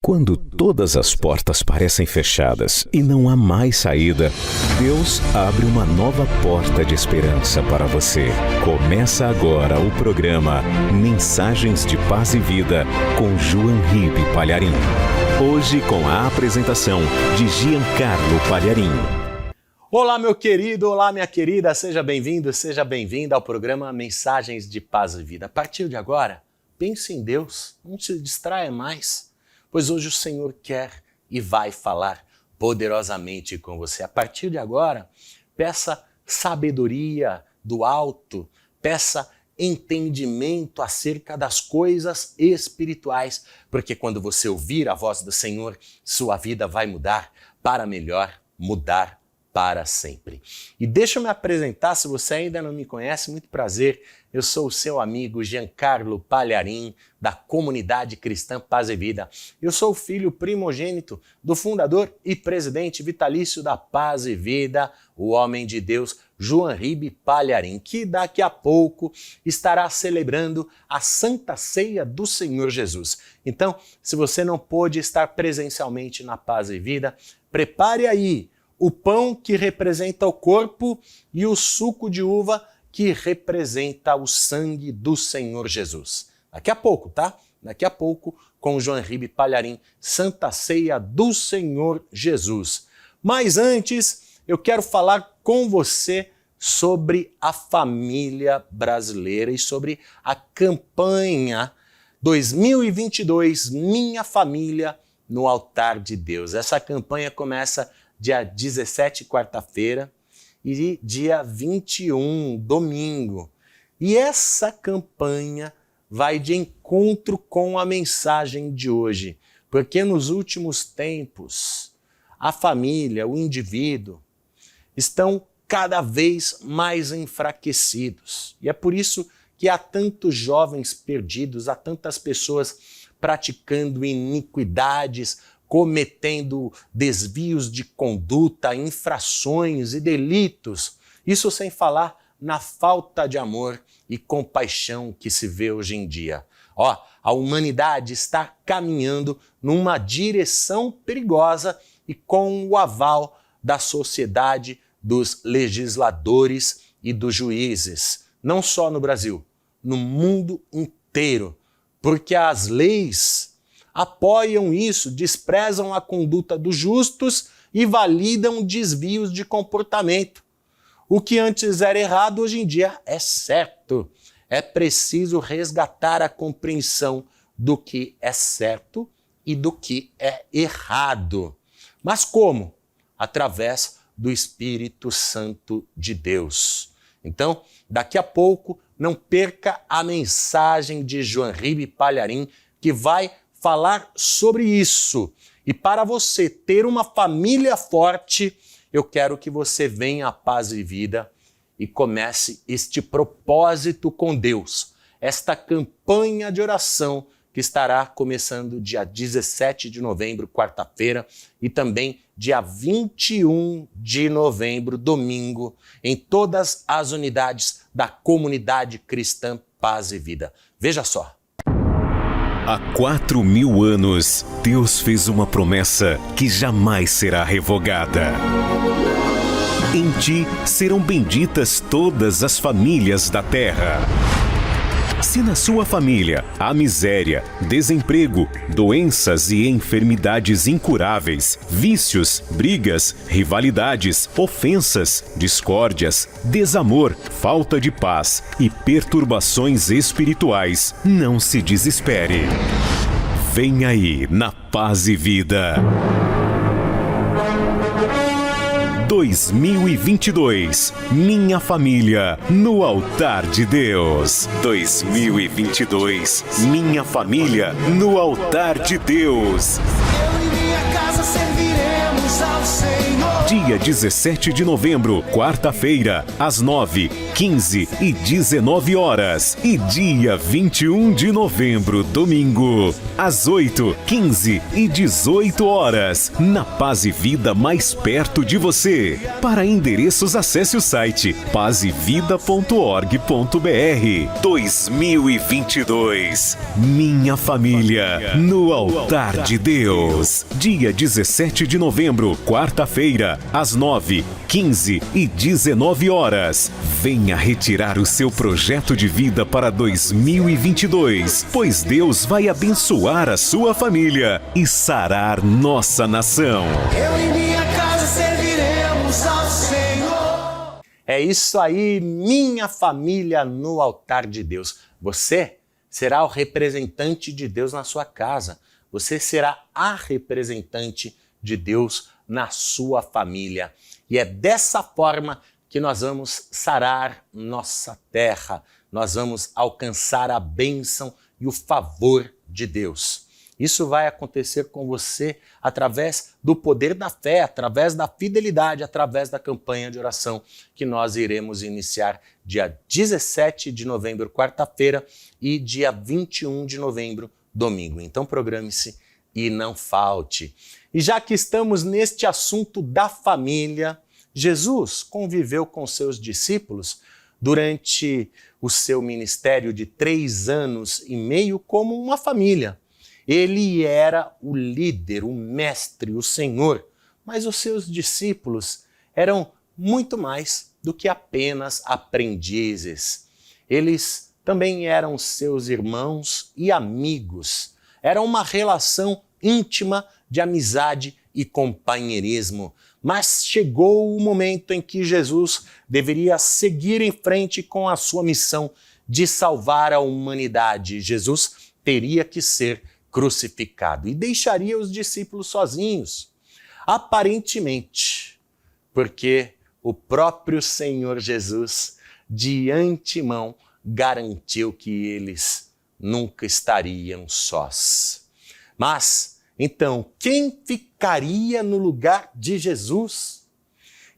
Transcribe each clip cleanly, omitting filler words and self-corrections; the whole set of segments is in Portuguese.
Quando todas as portas parecem fechadas e não há mais saída, Deus abre uma nova porta de esperança para você. Começa agora o programa Mensagens de Paz e Vida com João Ribe Palharim. Hoje com a apresentação de Giancarlo Palharim. Olá, meu querido, olá, minha querida, seja bem-vindo, seja bem-vinda ao programa Mensagens de Paz e Vida. A partir de agora, pense em Deus, não se distraia mais. Pois hoje o Senhor quer e vai falar poderosamente com você. A partir de agora, peça sabedoria do alto, peça entendimento acerca das coisas espirituais, porque quando você ouvir a voz do Senhor, sua vida vai mudar para melhor, mudar para sempre. E deixa eu me apresentar, se você ainda não me conhece, muito prazer, eu sou o seu amigo Giancarlo Palharim, da Comunidade Cristã Paz e Vida. Eu sou o filho primogênito do fundador e presidente vitalício da Paz e Vida, o homem de Deus, João Ribe Palharim, que daqui a pouco estará celebrando a Santa Ceia do Senhor Jesus. Então, se você não pôde estar presencialmente na Paz e Vida, prepare aí o pão que representa o corpo e o suco de uva que representa o sangue do Senhor Jesus. Daqui a pouco, tá? Daqui a pouco, com o João Ribe Palharim, Santa Ceia do Senhor Jesus. Mas antes, eu quero falar com você sobre a família brasileira e sobre a campanha 2022, Minha Família no Altar de Deus. Essa campanha começa dia 17, quarta-feira, e dia 21, domingo. E essa campanha vai de encontro com a mensagem de hoje, porque nos últimos tempos, a família, o indivíduo, estão cada vez mais enfraquecidos. E é por isso que há tantos jovens perdidos, há tantas pessoas praticando iniquidades, cometendo desvios de conduta, infrações e delitos. Isso sem falar na falta de amor e compaixão que se vê hoje em dia. A humanidade está caminhando numa direção perigosa e com o aval da sociedade, dos legisladores e dos juízes. Não só no Brasil, no mundo inteiro. Porque as leis apoiam isso, desprezam a conduta dos justos e validam desvios de comportamento. O que antes era errado, hoje em dia é certo. É preciso resgatar a compreensão do que é certo e do que é errado. Mas como? Através do Espírito Santo de Deus. Então, daqui a pouco, não perca a mensagem de João Ribe Palharim, que vai falar sobre isso. E para você ter uma família forte, eu quero que você venha à Paz e Vida e comece este propósito com Deus, esta campanha de oração que estará começando dia 17 de novembro, quarta-feira, e também dia 21 de novembro, domingo, em todas as unidades da Comunidade Cristã Paz e Vida. Veja só. Há 4.000 anos, Deus fez uma promessa que jamais será revogada. Em ti serão benditas todas as famílias da terra. Se na sua família há miséria, desemprego, doenças e enfermidades incuráveis, vícios, brigas, rivalidades, ofensas, discórdias, desamor, falta de paz e perturbações espirituais, não se desespere. Vem aí na Paz e Vida. 2022, Minha Família no Altar de Deus. 2022, Minha Família no Altar de Deus. Eu e minha casa serviremos ao Senhor. Dia 17 de novembro, quarta-feira, às 9, 15 e 19 horas. E dia 21 de novembro, domingo, às 8, 15 e 18 horas. Na Paz e Vida mais perto de você. Para endereços, acesse o site pazevida.org.br. 2022. Minha família no altar de Deus. Dia 17 de novembro, quarta-feira, às 9, 15 e 19 horas. Venha retirar o seu projeto de vida para 2022, pois Deus vai abençoar a sua família e sarar nossa nação. Eu e minha casa serviremos ao Senhor. É isso aí, minha família no altar de Deus. Você será o representante de Deus na sua casa. Você será a representante de Deus na sua família. E é dessa forma que nós vamos sarar nossa terra. Nós vamos alcançar a bênção e o favor de Deus. Isso vai acontecer com você através do poder da fé, através da fidelidade, através da campanha de oração que nós iremos iniciar dia 17 de novembro, quarta-feira, e dia 21 de novembro, domingo. Então programe-se e não falte. E já que estamos neste assunto da família, Jesus conviveu com seus discípulos durante o seu ministério de 3 anos e meio como uma família. Ele era o líder, o mestre, o Senhor, mas os seus discípulos eram muito mais do que apenas aprendizes. Eles também eram seus irmãos e amigos. Era uma relação íntima de amizade e companheirismo. Mas chegou o momento em que Jesus deveria seguir em frente com a sua missão de salvar a humanidade. Jesus teria que ser crucificado e deixaria os discípulos sozinhos, aparentemente, porque o próprio Senhor Jesus, de antemão, garantiu que eles nunca estariam sós. Mas, então, quem ficaria no lugar de Jesus?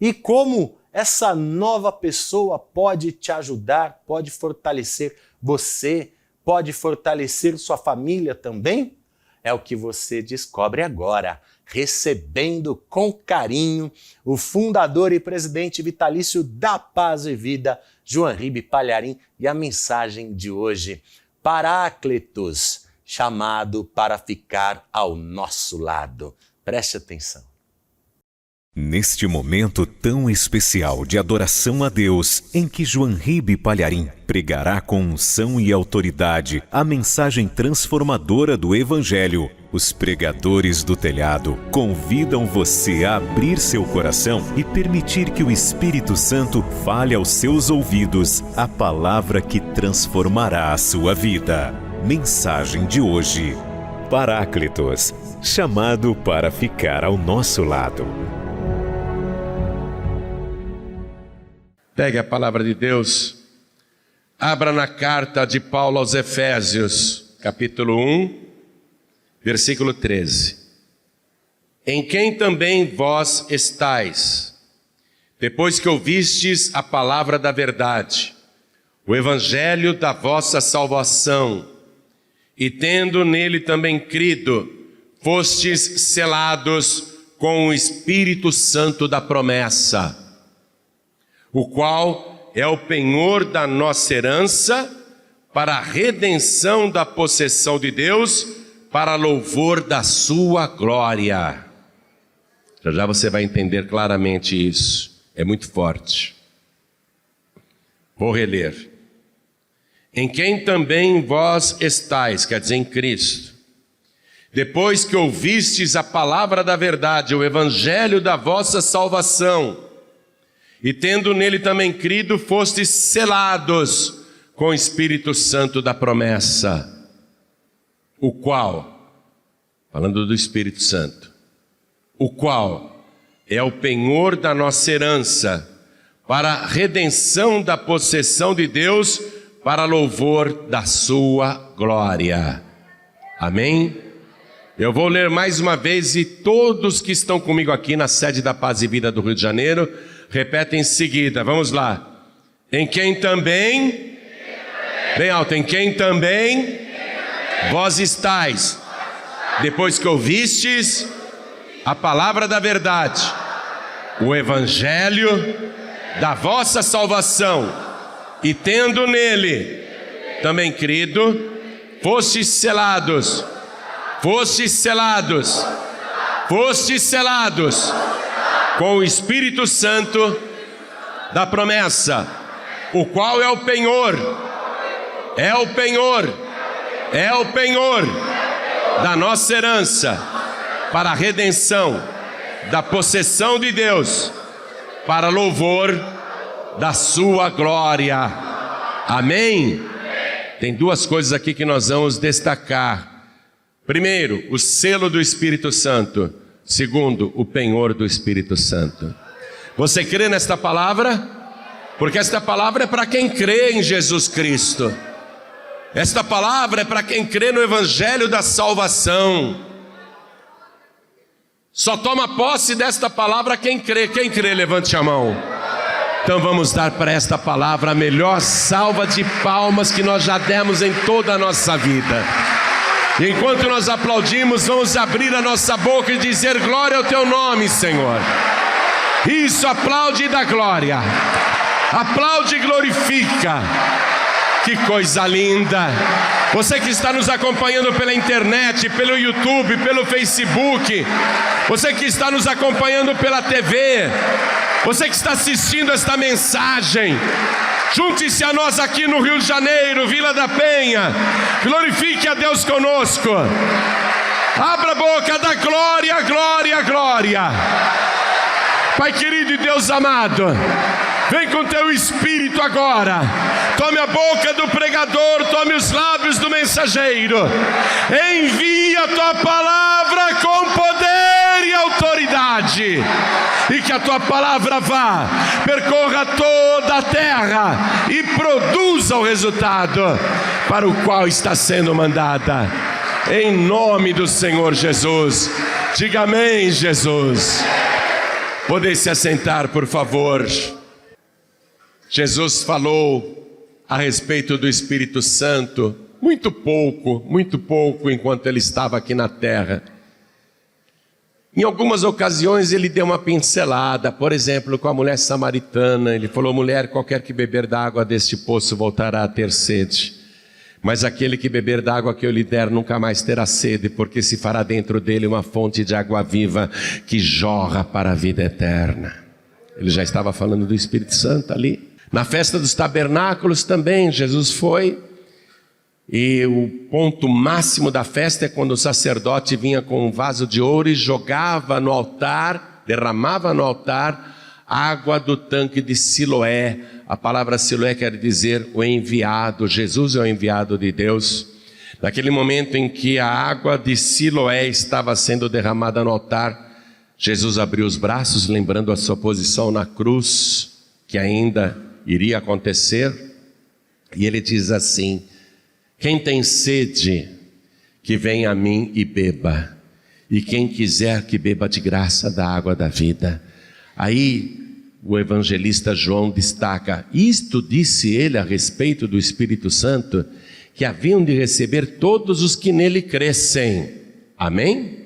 E como essa nova pessoa pode te ajudar, pode fortalecer você, pode fortalecer sua família também? É o que você descobre agora, recebendo com carinho o fundador e presidente vitalício da Paz e Vida, João Ribe Palharim, e a mensagem de hoje: Paráclitos, chamado para ficar ao nosso lado. Preste atenção. Neste momento tão especial de adoração a Deus, em que João Ribe Palharim pregará com unção e autoridade a mensagem transformadora do Evangelho, os pregadores do telhado convidam você a abrir seu coração e permitir que o Espírito Santo fale aos seus ouvidos a palavra que transformará a sua vida. Mensagem de hoje: Paráclitos, chamado para ficar ao nosso lado. Pegue a palavra de Deus, abra na carta de Paulo aos Efésios, capítulo 1, versículo 13. Em quem também vós estáis, depois que ouvistes a palavra da verdade, o evangelho da vossa salvação, e tendo nele também crido, fostes selados com o Espírito Santo da promessa, o qual é o penhor da nossa herança para a redenção da possessão de Deus, para louvor da sua glória. Já já você vai entender claramente isso, é muito forte. Vou reler. Em quem também vós estáis, quer dizer, em Cristo, depois que ouvistes a palavra da verdade, o evangelho da vossa salvação, e tendo nele também crido, fostes selados com o Espírito Santo da promessa, o qual, falando do Espírito Santo, o qual é o penhor da nossa herança, para a redenção da possessão de Deus, para louvor da sua glória. Amém? Eu vou ler mais uma vez e todos que estão comigo aqui na sede da Paz e Vida do Rio de Janeiro, repetem em seguida. Vamos lá. Em quem também, bem alto, em quem também vós estáis, depois que ouvistes a palavra da verdade, o evangelho da vossa salvação, e tendo nele também crido, fostes selados com o Espírito Santo da promessa, o qual é o penhor da nossa herança, para a redenção da possessão de Deus, para louvor da sua glória. Amém? Tem duas coisas aqui que nós vamos destacar. Primeiro, o selo do Espírito Santo. Segundo, o penhor do Espírito Santo. Você crê nesta palavra? Porque esta palavra é para quem crê em Jesus Cristo. Esta palavra é para quem crê no Evangelho da salvação. Só toma posse desta palavra quem crê. Quem crê, levante a mão. Então vamos dar para esta palavra a melhor salva de palmas que nós já demos em toda a nossa vida. E enquanto nós aplaudimos, vamos abrir a nossa boca e dizer glória ao teu nome, Senhor. Isso, aplaude e dá glória. Aplaude e glorifica. Que coisa linda. Você que está nos acompanhando pela internet, pelo YouTube, pelo Facebook, você que está nos acompanhando pela TV, você que está assistindo esta mensagem, junte-se a nós aqui no Rio de Janeiro, Vila da Penha. Glorifique a Deus conosco. Abra a boca, dá glória, glória, glória. Pai querido e Deus amado, vem com teu Espírito agora. Tome a boca do pregador, tome os lábios do mensageiro. Envia a tua palavra com poder e autoridade. E que a tua palavra vá, percorra toda a terra e produza o resultado para o qual está sendo mandada. Em nome do Senhor Jesus. Diga amém, Jesus. Podem se assentar, por favor. Jesus falou a respeito do Espírito Santo muito pouco enquanto ele estava aqui na terra. Em algumas ocasiões ele deu uma pincelada, por exemplo, com a mulher samaritana. Ele falou: mulher, qualquer que beber da água deste poço voltará a ter sede. Mas aquele que beber da água que eu lhe der nunca mais terá sede, porque se fará dentro dele uma fonte de água viva que jorra para a vida eterna. Ele já estava falando do Espírito Santo ali. Na festa dos tabernáculos também, Jesus foi. E o ponto máximo da festa é quando o sacerdote vinha com um vaso de ouro e jogava no altar, derramava no altar, água do tanque de Siloé. A palavra Siloé quer dizer o enviado. Jesus é o enviado de Deus. Naquele momento em que a água de Siloé estava sendo derramada no altar, Jesus abriu os braços, lembrando a sua posição na cruz, que ainda iria acontecer. E ele diz assim: quem tem sede, que venha a mim e beba, e quem quiser que beba de graça da água da vida. Aí o evangelista João destaca: isto disse ele a respeito do Espírito Santo, que haviam de receber todos os que nele crescem. Amém?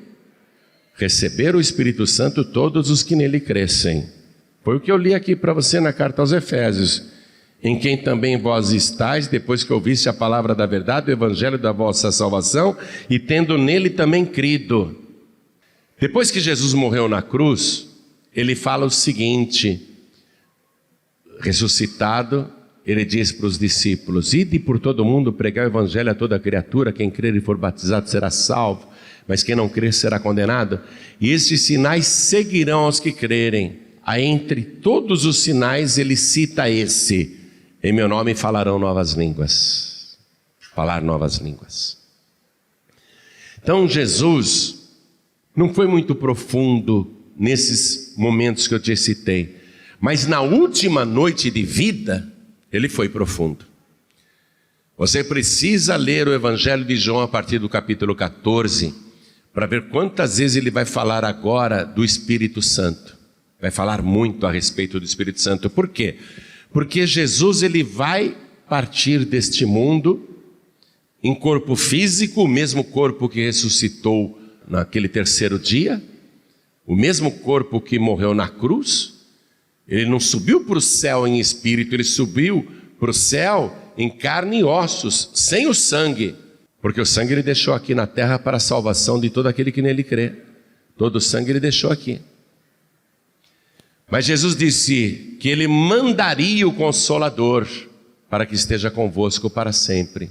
Receber o Espírito Santo todos os que nele crescem. Foi o que eu li aqui para você na carta aos Efésios. Em quem também vós estáis, depois que ouviste a palavra da verdade, o evangelho da vossa salvação, e tendo nele também crido. Depois que Jesus morreu na cruz, ele fala o seguinte: ressuscitado, ele diz para os discípulos: ide por todo mundo pregar o evangelho a toda criatura, quem crer e for batizado será salvo, mas quem não crer será condenado. E estes sinais seguirão aos que crerem. Aí, entre todos os sinais, ele cita esse: em meu nome falarão novas línguas. Falar novas línguas. Então Jesus não foi muito profundo nesses momentos que eu te citei, mas na última noite de vida ele foi profundo. Você precisa ler o Evangelho de João a partir do capítulo 14, para ver quantas vezes ele vai falar agora do Espírito Santo. Vai falar muito a respeito do Espírito Santo. Por quê? Porque Jesus ele vai partir deste mundo em corpo físico, o mesmo corpo que ressuscitou naquele terceiro dia, o mesmo corpo que morreu na cruz. Ele não subiu para o céu em espírito, ele subiu para o céu em carne e ossos, sem o sangue, porque o sangue ele deixou aqui na terra para a salvação de todo aquele que nele crê. Todo o sangue ele deixou aqui. Mas Jesus disse que ele mandaria o Consolador para que esteja convosco para sempre.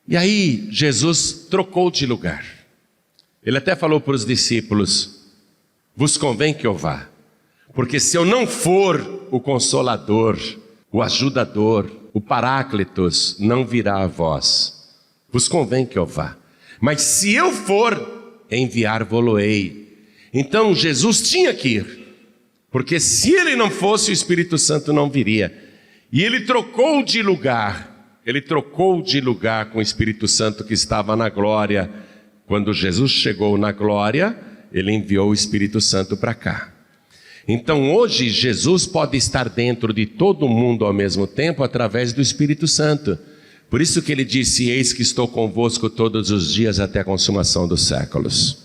E aí Jesus trocou de lugar. Ele até falou para os discípulos: vos convém que eu vá, porque se eu não for, o Consolador, o Ajudador, o Paráclitos não virá a vós. Vos convém que eu vá. Mas se eu for, enviar-vos-ei. Então Jesus tinha que ir, porque se ele não fosse, o Espírito Santo não viria. E ele trocou de lugar. Ele trocou de lugar com o Espírito Santo que estava na glória. Quando Jesus chegou na glória, ele enviou o Espírito Santo para cá. Então hoje Jesus pode estar dentro de todo mundo ao mesmo tempo através do Espírito Santo. Por isso que ele disse: eis que estou convosco todos os dias até a consumação dos séculos.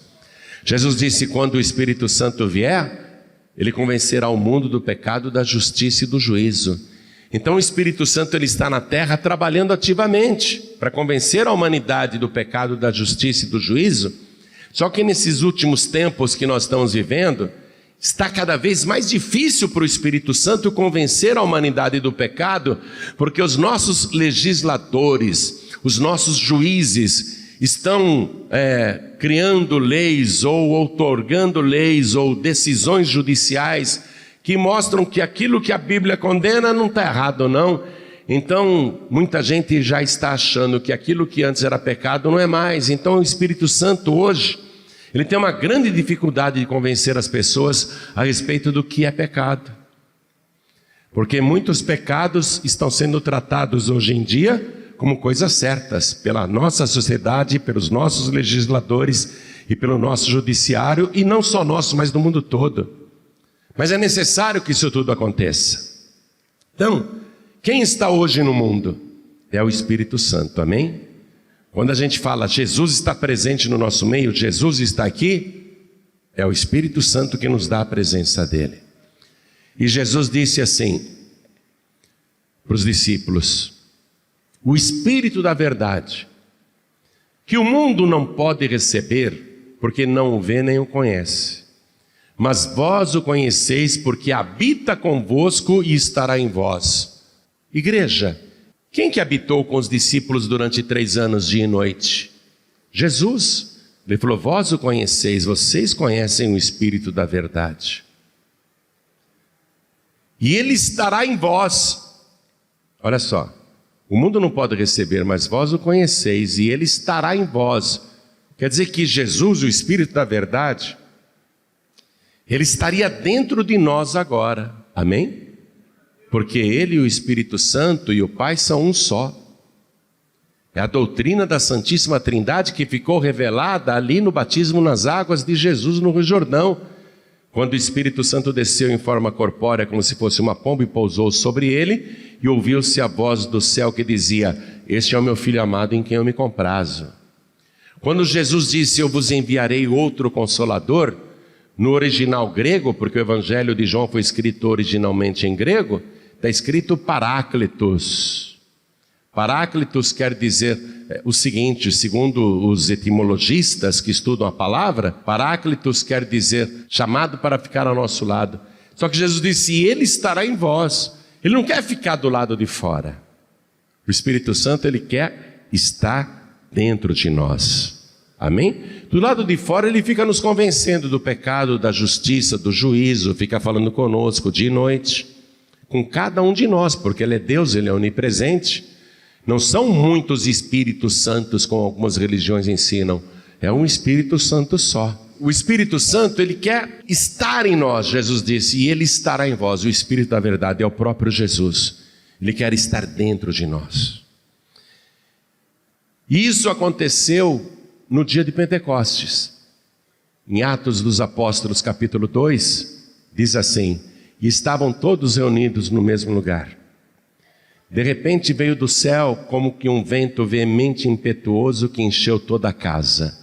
Jesus disse: quando o Espírito Santo vier, ele convencerá o mundo do pecado, da justiça e do juízo. Então o Espírito Santo ele está na terra trabalhando ativamente para convencer a humanidade do pecado, da justiça e do juízo. Só que nesses últimos tempos que nós estamos vivendo, está cada vez mais difícil para o Espírito Santo convencer a humanidade do pecado, porque os nossos legisladores, os nossos juízes estão criando leis ou outorgando leis ou decisões judiciais que mostram que aquilo que a Bíblia condena não está errado não. Então muita gente já está achando que aquilo que antes era pecado não é mais. Então o Espírito Santo hoje ele tem uma grande dificuldade de convencer as pessoas a respeito do que é pecado. Porque muitos pecados estão sendo tratados hoje em dia como coisas certas pela nossa sociedade, pelos nossos legisladores e pelo nosso judiciário, e não só nosso, mas do mundo todo. Mas é necessário que isso tudo aconteça. Então, quem está hoje no mundo? É o Espírito Santo, amém? Quando a gente fala Jesus está presente no nosso meio, Jesus está aqui, é o Espírito Santo que nos dá a presença dele. E Jesus disse assim para os discípulos: o Espírito da verdade, que o mundo não pode receber, porque não o vê nem o conhece, mas vós o conheceis, porque habita convosco e estará em vós. Igreja, quem que habitou com os discípulos durante 3 anos, dia e noite? Jesus. Ele falou: vós o conheceis, vocês conhecem o Espírito da verdade. E ele estará em vós. Olha só, o mundo não pode receber, mas vós o conheceis, e ele estará em vós. Quer dizer que Jesus, o Espírito da verdade, ele estaria dentro de nós agora, amém? Porque ele e o Espírito Santo e o Pai são um só. É a doutrina da Santíssima Trindade que ficou revelada ali no batismo nas águas de Jesus no Rio Jordão, quando o Espírito Santo desceu em forma corpórea como se fosse uma pomba e pousou sobre ele, e ouviu-se a voz do céu que dizia: este é o meu Filho amado em quem eu me comprazo. Quando Jesus disse: eu vos enviarei outro Consolador, no original grego, porque o Evangelho de João foi escrito originalmente em grego, está escrito Paráclitos. Paráclitos quer dizer o seguinte, segundo os etimologistas que estudam a palavra, Paráclitos quer dizer chamado para ficar ao nosso lado. Só que Jesus disse: e ele estará em vós. Ele não quer ficar do lado de fora. O Espírito Santo, ele quer estar dentro de nós. Amém? Do lado de fora ele fica nos convencendo do pecado, da justiça, do juízo, fica falando conosco dia e noite, com cada um de nós, porque ele é Deus, ele é onipresente. Não são muitos Espíritos Santos como algumas religiões ensinam, é um Espírito Santo só. O Espírito Santo, ele quer estar em nós, Jesus disse, e ele estará em vós. O Espírito da verdade é o próprio Jesus, ele quer estar dentro de nós. E isso aconteceu no dia de Pentecostes. Em Atos dos Apóstolos, capítulo 2, diz assim: e estavam todos reunidos no mesmo lugar. De repente veio do céu como que um vento veemente e impetuoso que encheu toda a casa.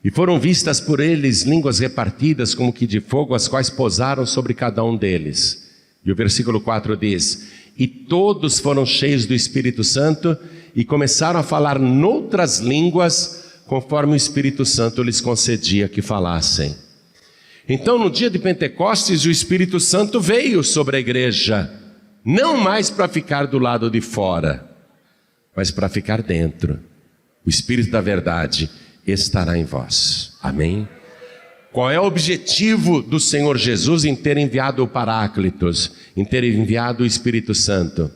E foram vistas por eles línguas repartidas como que de fogo, as quais pousaram sobre cada um deles. E o versículo 4 diz: e todos foram cheios do Espírito Santo e começaram a falar noutras línguas, conforme o Espírito Santo lhes concedia que falassem. Então, no dia de Pentecostes, o Espírito Santo veio sobre a igreja, não mais para ficar do lado de fora, mas para ficar dentro. O Espírito da verdade estará em vós. Amém? Qual é o objetivo do Senhor Jesus em ter enviado o Paráclitos, em ter enviado o Espírito Santo?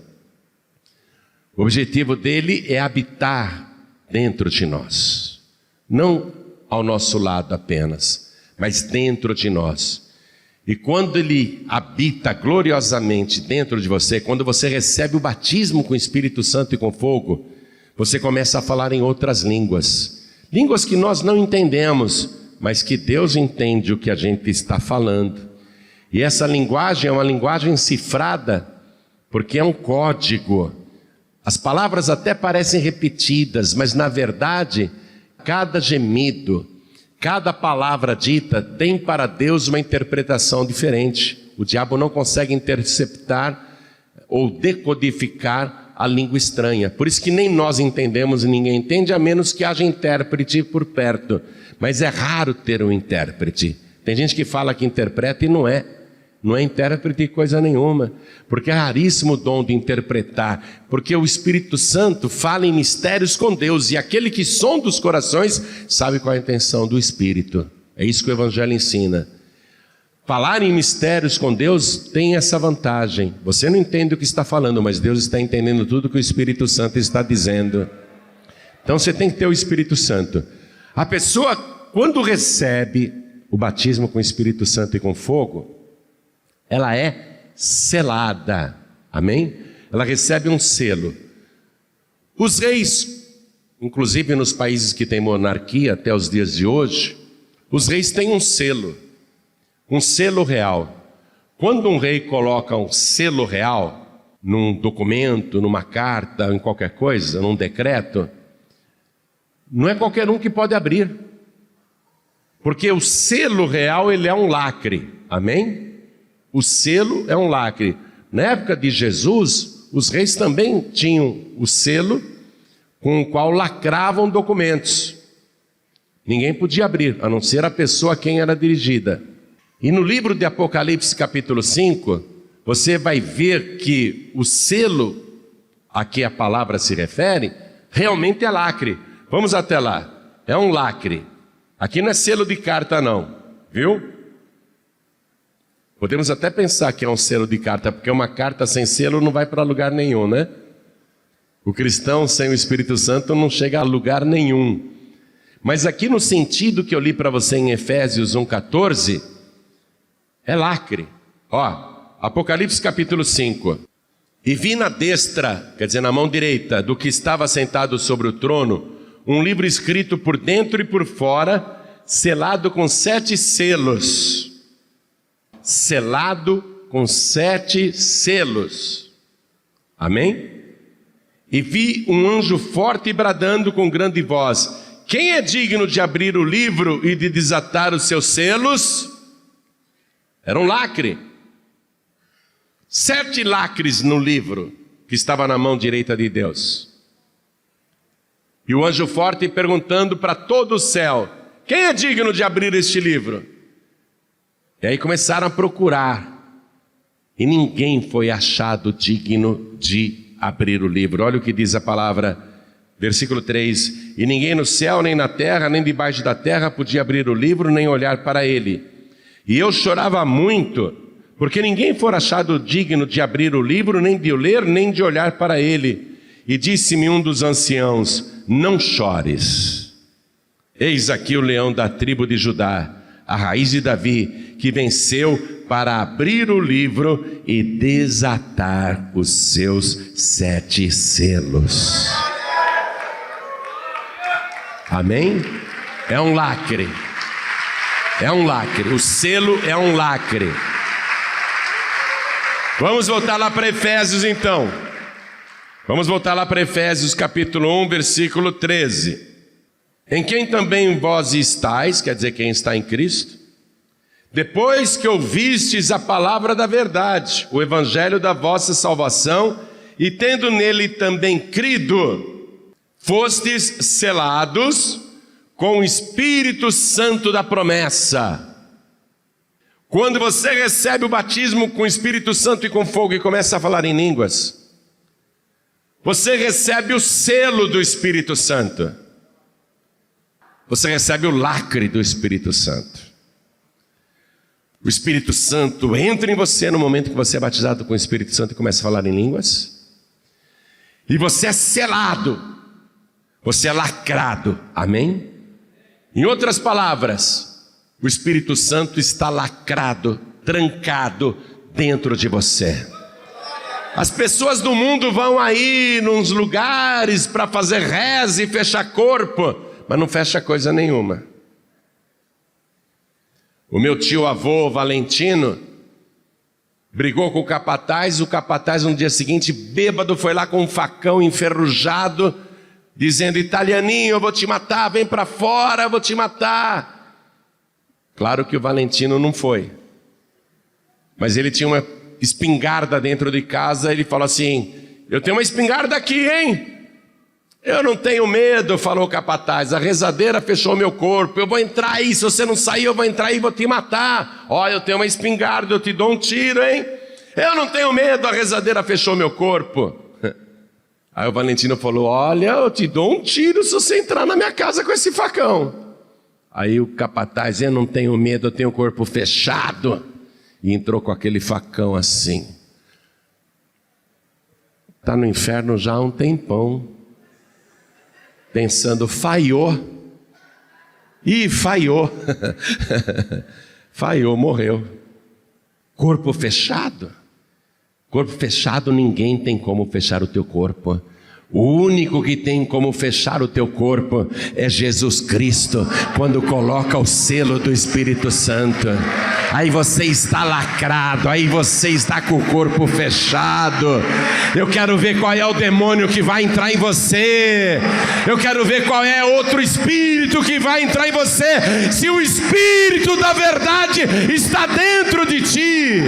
O objetivo dele é habitar dentro de nós, não ao nosso lado apenas, mas dentro de nós. E quando ele habita gloriosamente dentro de você, quando você recebe o batismo com o Espírito Santo e com fogo, você começa a falar em outras línguas, línguas que nós não entendemos, mas que Deus entende o que a gente está falando. E essa linguagem é uma linguagem cifrada, porque é um código. As palavras até parecem repetidas, mas na verdade, cada gemido, cada palavra dita tem para Deus uma interpretação diferente. O diabo não consegue interceptar ou decodificar a língua estranha. Por isso que nem nós entendemos e ninguém entende, a menos que haja intérprete por perto. Mas é raro ter um intérprete. Tem gente que fala que interpreta e não é intérprete coisa nenhuma, porque é raríssimo o dom de interpretar, porque o Espírito Santo fala em mistérios com Deus, e aquele que sonda os corações sabe qual é a intenção do Espírito. É isso que o Evangelho ensina. Falar em mistérios com Deus tem essa vantagem: você não entende o que está falando, mas Deus está entendendo tudo que o Espírito Santo está dizendo. Então você tem que ter o Espírito Santo. A pessoa, quando recebe o batismo com o Espírito Santo e com fogo, ela é selada, amém? Ela recebe um selo. Os reis, inclusive nos países que têm monarquia até os dias de hoje, os reis têm um selo real. Quando um rei coloca um selo real num documento, numa carta, em qualquer coisa, num decreto, não é qualquer um que pode abrir, porque o selo real, ele é um lacre, amém? O selo é um lacre. Na época de Jesus, os reis também tinham o selo com o qual lacravam documentos. Ninguém podia abrir, a não ser a pessoa a quem era dirigida. E no livro de Apocalipse, capítulo 5, você vai ver que o selo a que a palavra se refere realmente é lacre. Vamos até lá. É um lacre. Aqui não é selo de carta não, viu? Podemos até pensar que é um selo de carta, porque uma carta sem selo não vai para lugar nenhum, né? O cristão sem o Espírito Santo não chega a lugar nenhum. Mas aqui no sentido que eu li para você em Efésios 1,14, é lacre. Ó, Apocalipse capítulo 5. E vi na destra, quer dizer na mão direita, do que estava sentado sobre o trono, um livro escrito por dentro e por fora, selado com 7 selos. Selado com 7 selos. Amém? E vi um anjo forte bradando com grande voz: quem é digno de abrir o livro e de desatar os seus selos? Era um lacre. 7 lacres no livro que estava na mão direita de Deus. E o anjo forte perguntando para todo o céu: quem é digno de abrir este livro? E aí começaram a procurar, e ninguém foi achado digno de abrir o livro. Olha o que diz a palavra, versículo 3: e ninguém no céu, nem na terra, nem debaixo da terra podia abrir o livro, nem olhar para ele. E eu chorava muito, porque ninguém for achado digno de abrir o livro, nem de o ler, nem de olhar para ele. E disse-me um dos anciãos: não chores, eis aqui o leão da tribo de Judá, a raiz de Davi, que venceu para abrir o livro e desatar os seus 7 selos. Amém? É um lacre. É um lacre. O selo é um lacre. Vamos voltar lá para Efésios então. Vamos voltar lá para Efésios capítulo 1, versículo 13. Em quem também vós estáis, quer dizer, quem está em Cristo, depois que ouvistes a palavra da verdade, o evangelho da vossa salvação, e tendo nele também crido, fostes selados com o Espírito Santo da promessa. Quando você recebe o batismo com o Espírito Santo e com fogo e começa a falar em línguas, você recebe o selo do Espírito Santo. Você recebe o lacre do Espírito Santo. O Espírito Santo entra em você no momento que você é batizado com o Espírito Santo e começa a falar em línguas. E você é selado. Você é lacrado. Amém? Em outras palavras, o Espírito Santo está lacrado, trancado dentro de você. As pessoas do mundo vão aí nos lugares para fazer reza e fechar corpo, mas não fecha coisa nenhuma. O meu tio-avô Valentino brigou com o capataz no dia seguinte, bêbado, foi lá com um facão enferrujado, dizendo: italianinho, eu vou te matar, vem para fora, eu vou te matar. Claro que o Valentino não foi, mas ele tinha uma espingarda dentro de casa. Ele falou assim: eu tenho uma espingarda aqui, hein? Eu não tenho medo, falou o capataz, a rezadeira fechou meu corpo, eu vou entrar aí, se você não sair eu vou entrar aí e vou te matar. Olha, eu tenho uma espingarda, eu te dou um tiro, hein? Eu não tenho medo, a rezadeira fechou meu corpo. Aí o Valentino falou: olha, eu te dou um tiro se você entrar na minha casa com esse facão. Aí o capataz: eu não tenho medo, eu tenho o corpo fechado. E entrou com aquele facão assim. Está no inferno já há um tempão, pensando: falhou. Ih, falhou. Falhou, morreu. Corpo fechado. Corpo fechado, ninguém tem como fechar o teu corpo. O único que tem como fechar o teu corpo é Jesus Cristo, quando coloca o selo do Espírito Santo. Aí você está lacrado, aí você está com o corpo fechado. Eu quero ver qual é o demônio que vai entrar em você. Eu quero ver qual é outro espírito que vai entrar em você, se o Espírito da verdade está dentro de ti.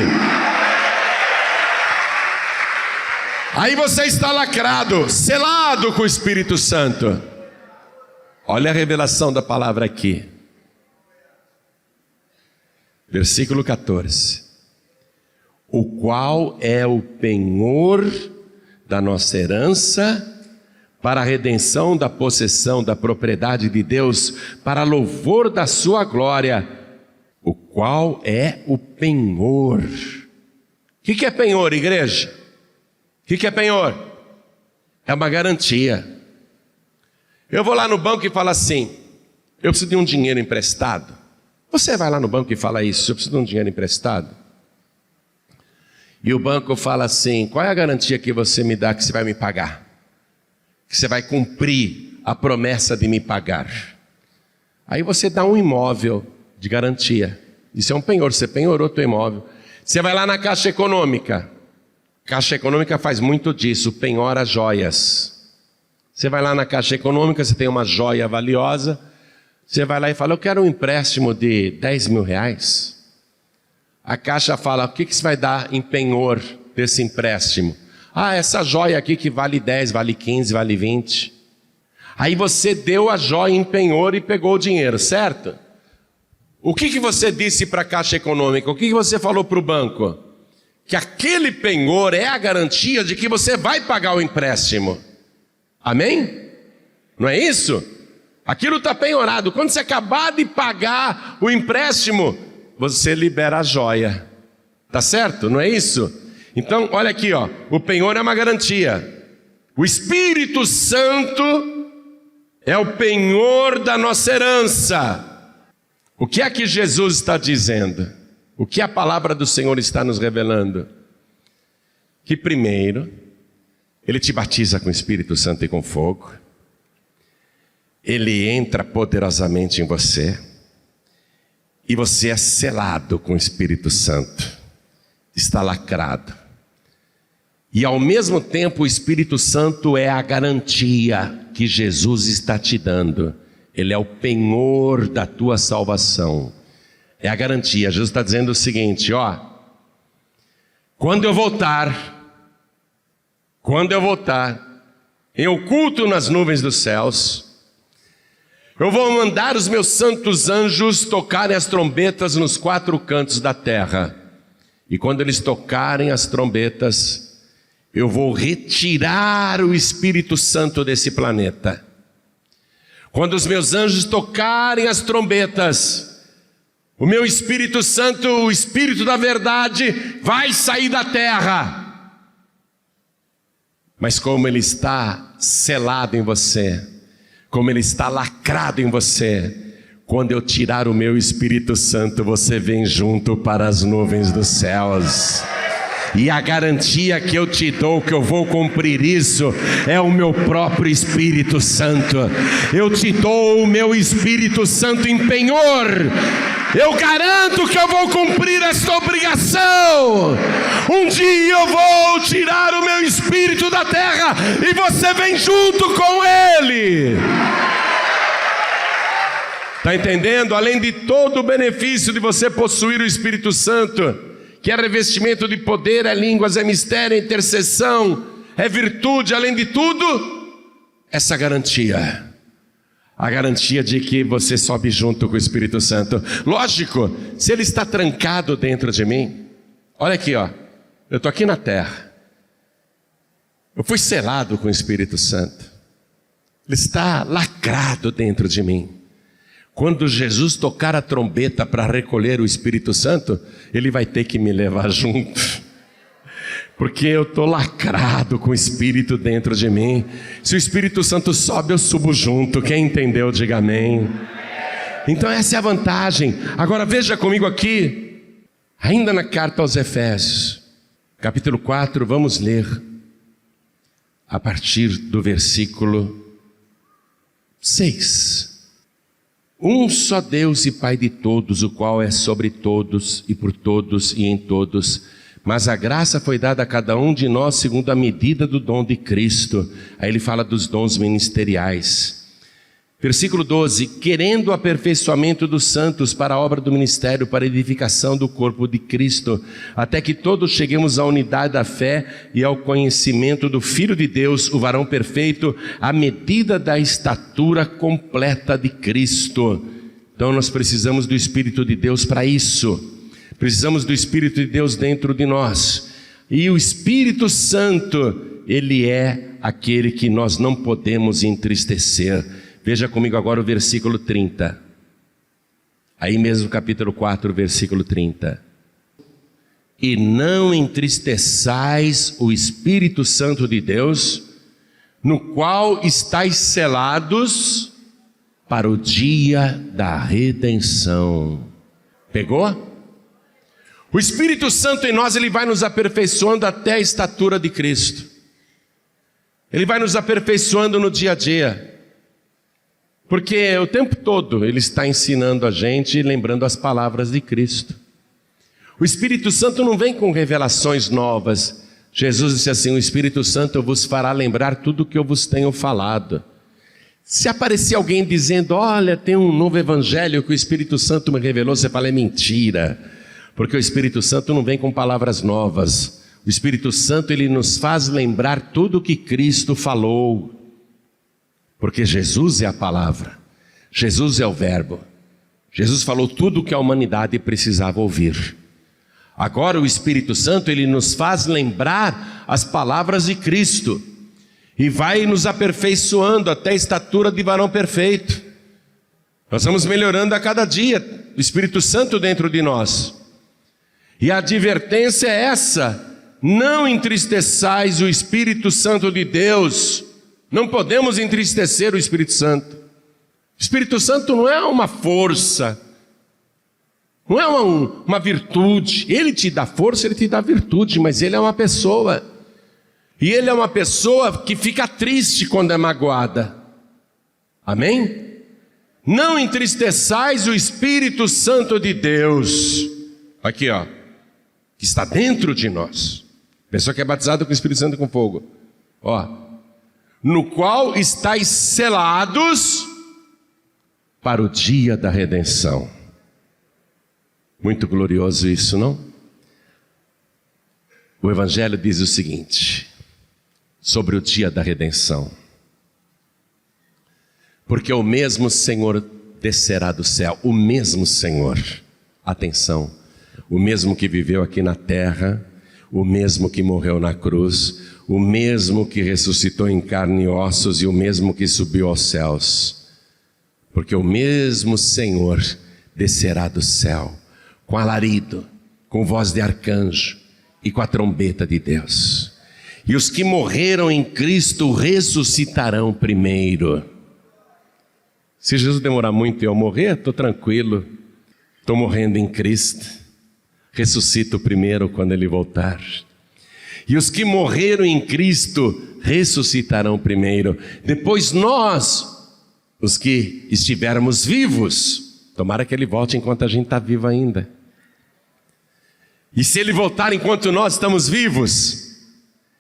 Aí você está lacrado, selado com o Espírito Santo. Olha a revelação da palavra aqui. Versículo 14. O qual é o penhor da nossa herança, para a redenção da possessão da propriedade de Deus, para louvor da sua glória. O qual é o penhor. O que é penhor, igreja? O que é penhor? É uma garantia. Eu vou lá no banco e falo assim: eu preciso de um dinheiro emprestado. Você vai lá no banco e fala isso: eu preciso de um dinheiro emprestado. E o banco fala assim: qual é a garantia que você me dá que você vai me pagar? Que você vai cumprir a promessa de me pagar? Aí você dá um imóvel de garantia. Isso é um penhor, você penhorou teu imóvel. Você vai lá na Caixa Econômica. Caixa Econômica faz muito disso, penhora joias. Você vai lá na Caixa Econômica, você tem uma joia valiosa, você vai lá e fala: eu quero um empréstimo de 10 mil reais. A Caixa fala: o que você vai dar em penhor desse empréstimo? Ah, essa joia aqui que vale 10, vale 15, vale 20. Aí você deu a joia em penhor e pegou o dinheiro, certo? O que você disse para a Caixa Econômica? O que você falou para o banco? Que aquele penhor é a garantia de que você vai pagar o empréstimo. Amém? Não é isso? Aquilo está penhorado. Quando você acabar de pagar o empréstimo, você libera a joia. Tá certo? Não é isso? Então, olha aqui, ó. O penhor é uma garantia. O Espírito Santo é o penhor da nossa herança. O que é que Jesus está dizendo? O que a palavra do Senhor está nos revelando? Que primeiro, Ele te batiza com o Espírito Santo e com fogo. ele entra poderosamente em você. E você é selado com o Espírito Santo. Está lacrado. E ao mesmo tempo o Espírito Santo é a garantia que Jesus está te dando. Ele é o penhor da tua salvação. É a garantia. Jesus está dizendo o seguinte, quando eu voltar em oculto nas nuvens dos céus, eu vou mandar os meus santos anjos tocarem as trombetas nos 4 cantos da terra. E quando eles tocarem as trombetas, eu vou retirar o Espírito Santo desse planeta. Quando os meus anjos tocarem as trombetas, o meu Espírito Santo, o Espírito da verdade, vai sair da terra. Mas como ele está selado em você, como ele está lacrado em você, quando eu tirar o meu Espírito Santo, você vem junto para as nuvens dos céus. E a garantia que eu te dou que eu vou cumprir isso é o meu próprio Espírito Santo. Eu te dou o meu Espírito Santo em penhor. Eu garanto que eu vou cumprir esta obrigação. Um dia eu vou tirar o meu Espírito da terra e você vem junto com ele. Está entendendo? Além de todo o benefício de você possuir o Espírito Santo, que é revestimento de poder, é línguas, é mistério, é intercessão, é virtude, além de tudo, essa garantia. A garantia de que você sobe junto com o Espírito Santo. Lógico, se ele está trancado dentro de mim, olha aqui, eu estou aqui na terra. Eu fui selado com o Espírito Santo. Ele está lacrado dentro de mim. Quando Jesus tocar a trombeta para recolher o Espírito Santo, ele vai ter que me levar junto. Porque eu estou lacrado com o Espírito dentro de mim. Se o Espírito Santo sobe, eu subo junto. Quem entendeu, diga amém. Então essa é a vantagem. Agora veja comigo aqui, ainda na carta aos Efésios, capítulo 4, vamos ler a partir do versículo 6. Um só Deus e Pai de todos, o qual é sobre todos e por todos e em todos. Mas a graça foi dada a cada um de nós segundo a medida do dom de Cristo. Aí ele fala dos dons ministeriais. Versículo 12. Querendo o aperfeiçoamento dos santos para a obra do ministério, para a edificação do corpo de Cristo, até que todos cheguemos à unidade da fé e ao conhecimento do Filho de Deus, o varão perfeito, à medida da estatura completa de Cristo. Então nós precisamos do Espírito de Deus para isso. Precisamos do Espírito de Deus dentro de nós. E o Espírito Santo, ele é aquele que nós não podemos entristecer. Veja comigo agora o versículo 30. Aí mesmo capítulo 4, versículo 30. E não entristeçais o Espírito Santo de Deus, no qual estáis selados para o dia da redenção. Pegou? O Espírito Santo em nós, ele vai nos aperfeiçoando até a estatura de Cristo. Ele vai nos aperfeiçoando no dia a dia. Porque o tempo todo ele está ensinando a gente e lembrando as palavras de Cristo. O Espírito Santo não vem com revelações novas. Jesus disse assim: o Espírito Santo vos fará lembrar tudo o que eu vos tenho falado. Se aparecer alguém dizendo: olha, tem um novo evangelho que o Espírito Santo me revelou, você fala: é mentira. Porque o Espírito Santo não vem com palavras novas. O Espírito Santo, ele nos faz lembrar tudo o que Cristo falou. Porque Jesus é a palavra, Jesus é o verbo. Jesus falou tudo o que a humanidade precisava ouvir. Agora o Espírito Santo, ele nos faz lembrar as palavras de Cristo e vai nos aperfeiçoando até a estatura de varão perfeito. Nós vamos melhorando a cada dia, o Espírito Santo dentro de nós. E a advertência é essa: não entristeçais o Espírito Santo de Deus. Não podemos entristecer o Espírito Santo. O Espírito Santo não é uma força, não é uma virtude. Ele te dá força, ele te dá virtude, mas ele é uma pessoa. E ele é uma pessoa que fica triste quando é magoada. Amém? Não entristeçais o Espírito Santo de Deus. Aqui, ó, que está dentro de nós. Pessoa que é batizada com o Espírito Santo e com fogo. Ó, no qual estáis selados para o dia da redenção. Muito glorioso isso, não? O Evangelho diz o seguinte, sobre o dia da redenção. Porque o mesmo Senhor descerá do céu, o mesmo Senhor, atenção, o mesmo que viveu aqui na terra, o mesmo que morreu na cruz, o mesmo que ressuscitou em carne e ossos e o mesmo que subiu aos céus. Porque o mesmo Senhor descerá do céu, com alarido, com voz de arcanjo e com a trombeta de Deus. E os que morreram em Cristo ressuscitarão primeiro. Se Jesus demorar muito e eu morrer, estou tranquilo. Estou morrendo em Cristo. Ressuscito primeiro quando Ele voltar. E os que morreram em Cristo ressuscitarão primeiro. Depois nós, os que estivermos vivos, tomara que Ele volte enquanto a gente está vivo ainda. E se Ele voltar enquanto nós estamos vivos,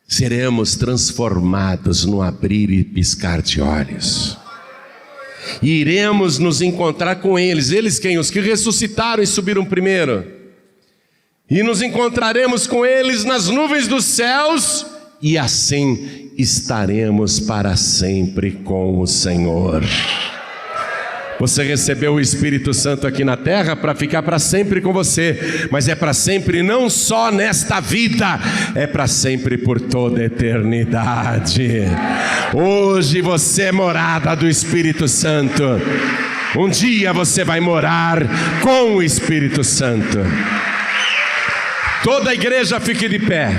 seremos transformados no abrir e piscar de olhos. E iremos nos encontrar com eles. Eles quem? Os que ressuscitaram e subiram primeiro. E nos encontraremos com eles nas nuvens dos céus, e assim estaremos para sempre com o Senhor. Você recebeu o Espírito Santo aqui na terra para ficar para sempre com você, mas é para sempre não só nesta vida, é para sempre por toda a eternidade. Hoje você é morada do Espírito Santo. Um dia você vai morar com o Espírito Santo. Toda a igreja fique de pé.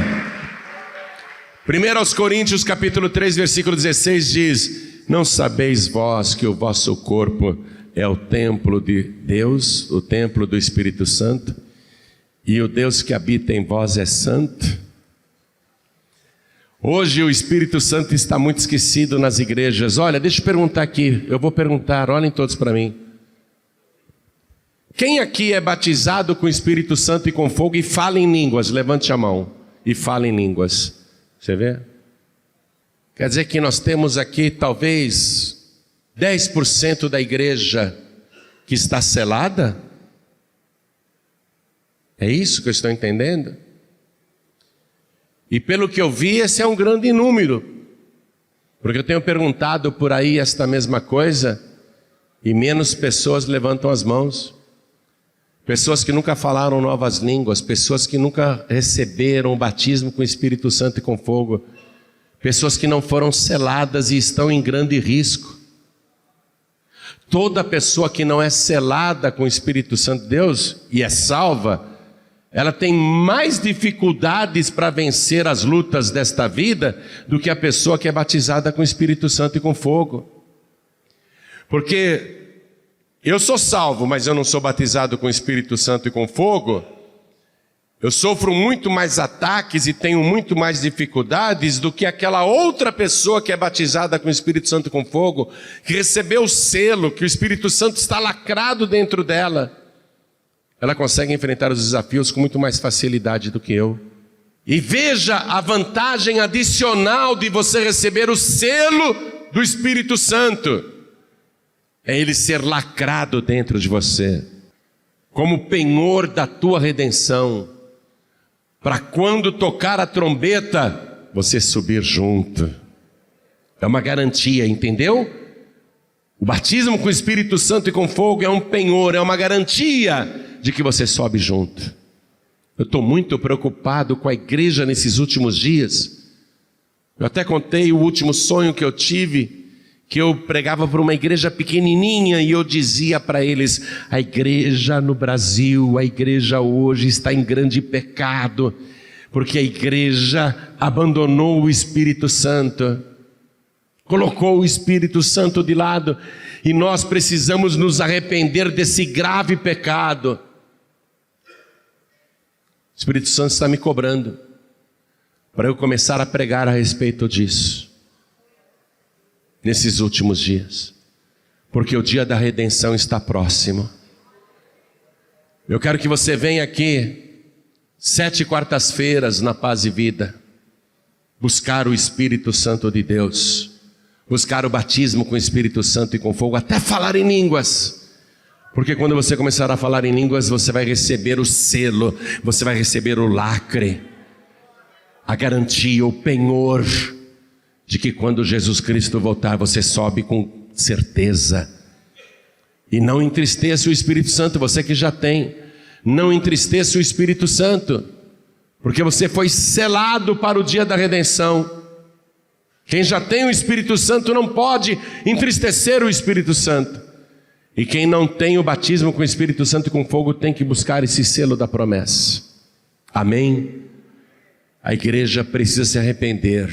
1 Coríntios capítulo 3, versículo 16 diz: não sabeis vós que o vosso corpo é o templo de Deus, o templo do Espírito Santo, e o Deus que habita em vós é santo? Hoje o Espírito Santo está muito esquecido nas igrejas. Olha, deixa eu perguntar aqui, eu vou perguntar, olhem todos para mim. Quem aqui é batizado com o Espírito Santo e com fogo e fala em línguas? Levante a mão e fala em línguas. Você vê? Quer dizer que nós temos aqui talvez 10% da igreja que está selada? É isso que eu estou entendendo? E pelo que eu vi, esse é um grande número. Porque eu tenho perguntado por aí esta mesma coisa e menos pessoas levantam as mãos. Pessoas que nunca falaram novas línguas, pessoas que nunca receberam o batismo com o Espírito Santo e com fogo, pessoas que não foram seladas e estão em grande risco. Toda pessoa que não é selada com o Espírito Santo de Deus e é salva, ela tem mais dificuldades para vencer as lutas desta vida do que a pessoa que é batizada com o Espírito Santo e com fogo. Porque eu sou salvo, mas eu não sou batizado com o Espírito Santo e com fogo. Eu sofro muito mais ataques e tenho muito mais dificuldades do que aquela outra pessoa que é batizada com o Espírito Santo e com fogo, que recebeu o selo, que o Espírito Santo está lacrado dentro dela. Ela consegue enfrentar os desafios com muito mais facilidade do que eu. E veja a vantagem adicional de você receber o selo do Espírito Santo. É ele ser lacrado dentro de você, como penhor da tua redenção, para quando tocar a trombeta, você subir junto. É uma garantia, entendeu? O batismo com o Espírito Santo e com fogo é um penhor, é uma garantia de que você sobe junto. Eu estou muito preocupado com a igreja nesses últimos dias. Eu até contei o último sonho que eu tive, que eu pregava para uma igreja pequenininha e eu dizia para eles: a igreja no Brasil, a igreja hoje está em grande pecado, porque a igreja abandonou o Espírito Santo, colocou o Espírito Santo de lado, e nós precisamos nos arrepender desse grave pecado. O Espírito Santo está me cobrando para eu começar a pregar a respeito disso nesses últimos dias. porque o dia da redenção está próximo. Eu quero que você venha aqui 7 quartas-feiras na Paz e Vida, buscar o Espírito Santo de Deus, buscar o batismo com o Espírito Santo e com fogo, até falar em línguas, porque quando você começar a falar em línguas, você vai receber o selo, você vai receber o lacre, a garantia, o penhor, de que quando Jesus Cristo voltar, você sobe com certeza. E não entristeça o Espírito Santo, você que já tem, não entristeça o Espírito Santo, porque você foi selado para o dia da redenção. Quem já tem o Espírito Santo não pode entristecer o Espírito Santo. E quem não tem o batismo com o Espírito Santo e com fogo tem que buscar esse selo da promessa. Amém? A igreja precisa se arrepender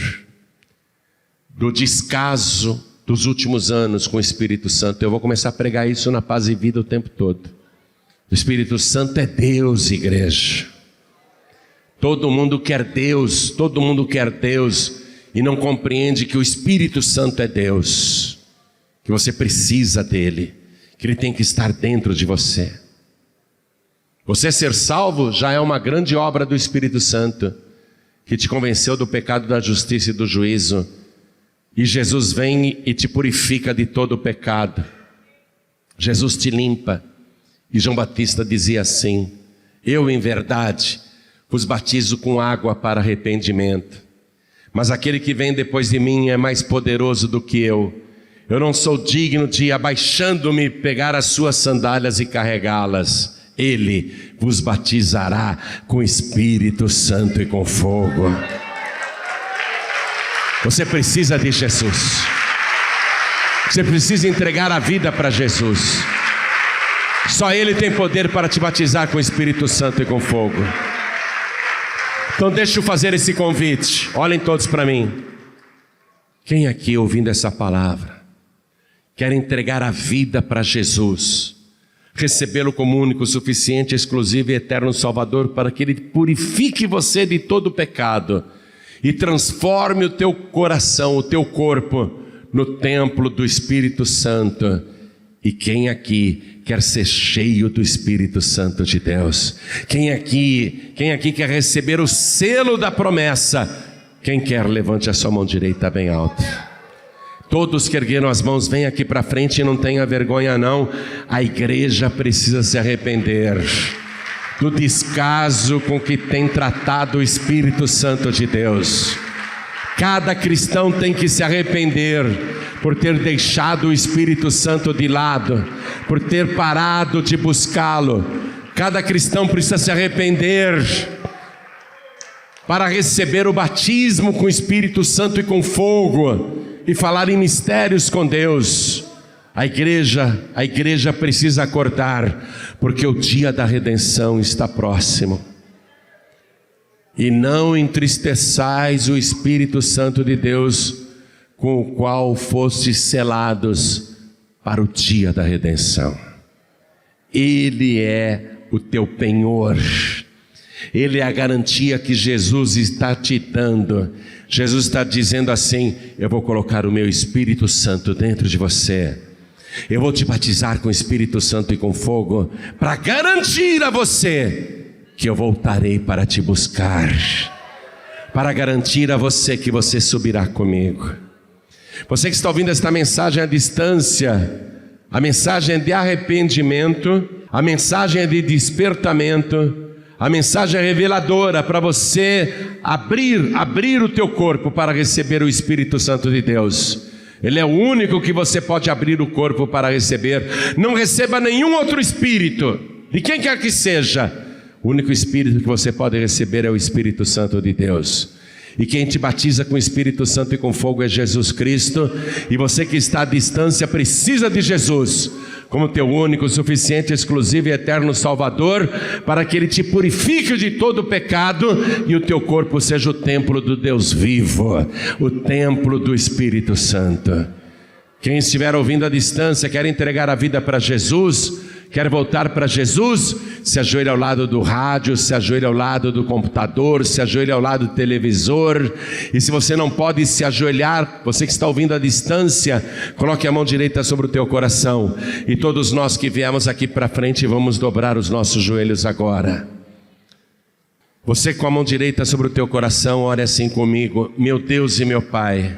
do descaso dos últimos anos com o Espírito Santo. Eu vou começar a pregar isso na Paz e Vida o tempo todo. O Espírito Santo é Deus, igreja. Todo mundo quer Deus, todo mundo quer Deus e não compreende que o Espírito Santo é Deus, que você precisa dele, que ele tem que estar dentro de você. Você ser salvo já é uma grande obra do Espírito Santo, que te convenceu do pecado, da justiça e do juízo. E Jesus vem e te purifica de todo o pecado. Jesus te limpa. E João Batista dizia assim: eu em verdade vos batizo com água para arrependimento, mas aquele que vem depois de mim é mais poderoso do que eu não sou digno de, abaixando-me, pegar as suas sandálias e carregá-las. Ele vos batizará com Espírito Santo e com fogo. Você precisa de Jesus. Você precisa entregar a vida para Jesus. Só Ele tem poder para te batizar com o Espírito Santo e com fogo. Então deixa eu fazer esse convite. Olhem todos para mim. Quem aqui ouvindo essa palavra quer entregar a vida para Jesus, recebê-lo como único, suficiente, exclusivo e eterno Salvador, para que Ele purifique você de todo pecado e transforme o teu coração, o teu corpo, no templo do Espírito Santo? E quem aqui quer ser cheio do Espírito Santo de Deus? Quem aqui quer receber o selo da promessa? Quem quer, levante a sua mão direita bem alto. Todos que ergueram as mãos, vem aqui para frente e não tenha vergonha não. A igreja precisa se arrepender do descaso com que tem tratado o Espírito Santo de Deus. Cada cristão tem que se arrepender por ter deixado o Espírito Santo de lado, por ter parado de buscá-lo. Cada cristão precisa se arrepender para receber o batismo com o Espírito Santo e com fogo e falar em mistérios com Deus. A igreja precisa acordar, porque o dia da redenção está próximo. E não entristeçais o Espírito Santo de Deus, com o qual fostes selados para o dia da redenção. Ele é o teu penhor. Ele é a garantia que Jesus está te dando. Jesus está dizendo assim: eu vou colocar o meu Espírito Santo dentro de você. Eu vou te batizar com o Espírito Santo e com fogo, para garantir a você que eu voltarei para te buscar, para garantir a você que você subirá comigo. Você que está ouvindo esta mensagem à distância, a mensagem é de arrependimento, a mensagem é de despertamento, a mensagem é reveladora para você abrir o teu corpo para receber o Espírito Santo de Deus. Ele é o único que você pode abrir o corpo para receber. Não receba nenhum outro espírito, de quem quer que seja. O único Espírito que você pode receber é o Espírito Santo de Deus. E quem te batiza com o Espírito Santo e com fogo é Jesus Cristo. E você que está à distância precisa de Jesus como teu único, suficiente, exclusivo e eterno Salvador, para que Ele te purifique de todo o pecado e o teu corpo seja o templo do Deus vivo, o templo do Espírito Santo. Quem estiver ouvindo à distância, quer entregar a vida para Jesus, quer voltar para Jesus, se ajoelhe ao lado do rádio, se ajoelhe ao lado do computador, se ajoelhe ao lado do televisor. E se você não pode se ajoelhar, você que está ouvindo à distância, coloque a mão direita sobre o teu coração. E todos nós que viemos aqui para frente vamos dobrar os nossos joelhos agora. Você com a mão direita sobre o teu coração, ore assim comigo: meu Deus e meu Pai,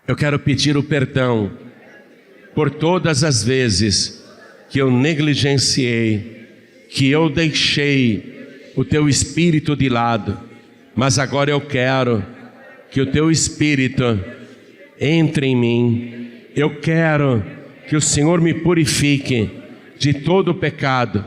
eu quero pedir o perdão por todas as vezes que eu negligenciei, que eu deixei o teu Espírito de lado, mas agora eu quero que o teu Espírito entre em mim. Eu quero que o Senhor me purifique de todo o pecado,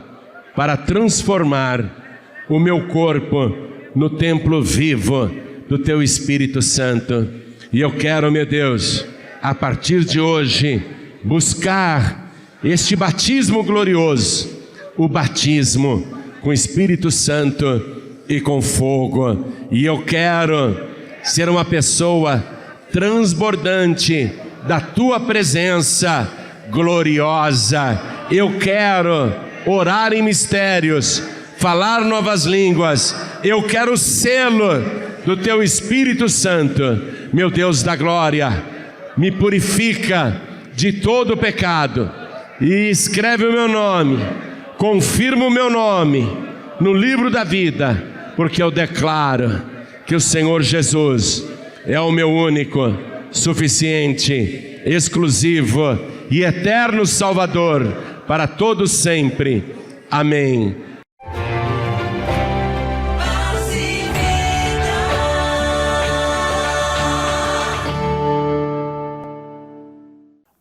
para transformar o meu corpo no templo vivo do teu Espírito Santo. E eu quero, meu Deus, a partir de hoje, buscar este batismo glorioso, o batismo com o Espírito Santo e com fogo. E eu quero ser uma pessoa transbordante da tua presença gloriosa. Eu quero orar em mistérios, falar novas línguas. Eu quero o selo do teu Espírito Santo. Meu Deus da glória, me purifica de todo o pecado e escreve o meu nome, confirma o meu nome no livro da vida, porque eu declaro que o Senhor Jesus é o meu único, suficiente, exclusivo e eterno Salvador para todos sempre. Amém.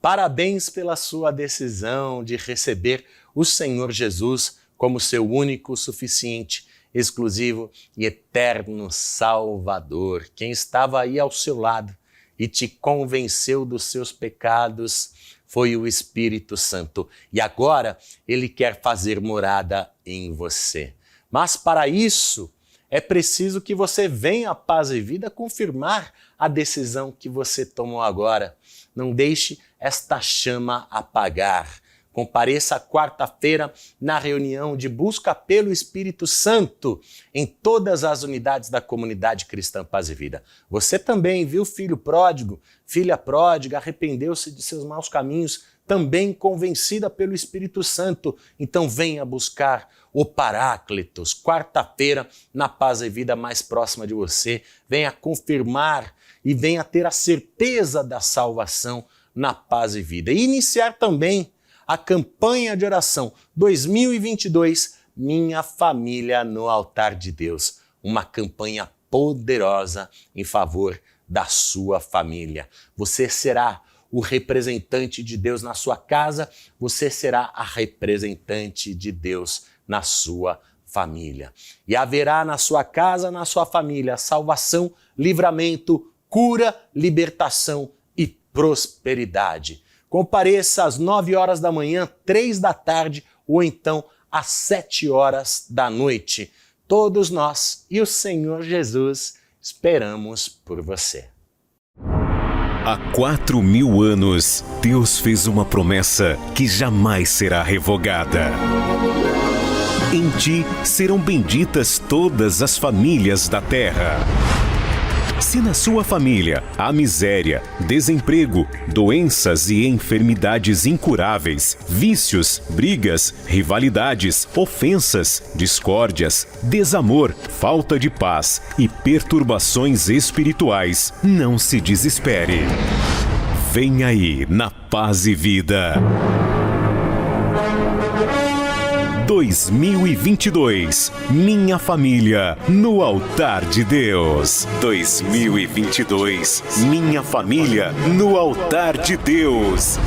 Parabéns pela sua decisão de receber o Senhor Jesus como seu único, suficiente, exclusivo e eterno Salvador. Quem estava aí ao seu lado e te convenceu dos seus pecados foi o Espírito Santo. E agora ele quer fazer morada em você. Mas para isso é preciso que você venha à Paz e Vida confirmar a decisão que você tomou agora. Não deixe esta chama apagar. Compareça quarta-feira na reunião de busca pelo Espírito Santo em todas as unidades da comunidade cristã Paz e Vida. Você também, viu, filho pródigo, filha pródiga, arrependeu-se de seus maus caminhos, também convencida pelo Espírito Santo. Então venha buscar o Paráclitos, quarta-feira na Paz e Vida mais próxima de você. Venha confirmar e venha ter a certeza da salvação na Paz e Vida. E iniciar também a campanha de oração 2022, Minha Família no Altar de Deus. Uma campanha poderosa em favor da sua família. Você será o representante de Deus na sua casa, você será a representante de Deus na sua família. E haverá na sua casa, na sua família, salvação, livramento, cura, libertação e prosperidade. Compareça às 9 horas da manhã, 3 da tarde ou então às 7 horas da noite. Todos nós e o Senhor Jesus esperamos por você. Há 4.000 anos, Deus fez uma promessa que jamais será revogada. Em ti serão benditas todas as famílias da terra. Se na sua família há miséria, desemprego, doenças e enfermidades incuráveis, vícios, brigas, rivalidades, ofensas, discórdias, desamor, falta de paz e perturbações espirituais, não se desespere. Vem aí na Paz e Vida. 2022, Minha Família no Altar de Deus. 2022, Minha Família no Altar de Deus. Eu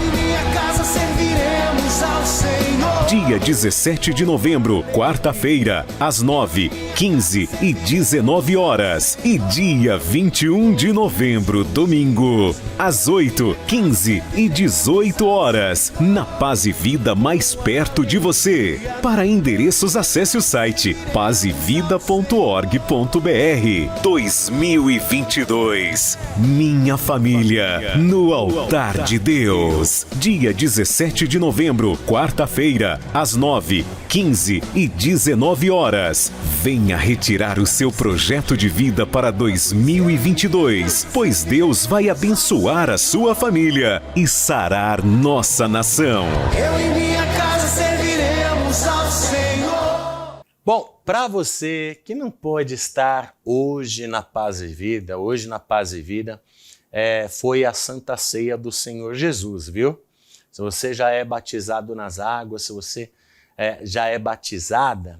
e minha casa serviremos ao Senhor. Dia 17 de novembro, quarta-feira, às 9, 15 e 19 horas. E dia 21 de novembro, domingo, às 8, 15 e 18 horas. Na Paz e Vida mais perto de você. Para endereços, acesse o site pazevida.org.br. 2022, Minha Família no Altar de Deus. Dia 17 de novembro, quarta-feira, às 9, 15 e 19 horas. Venha retirar o seu projeto de vida para 2022, pois Deus vai abençoar a sua família e sarar nossa nação. Eu e minha casa serviremos ao Senhor. Bom, para você que não pôde estar hoje na Paz e Vida, foi a Santa Ceia do Senhor Jesus, viu? Se você já é batizado nas águas, se você já é batizada,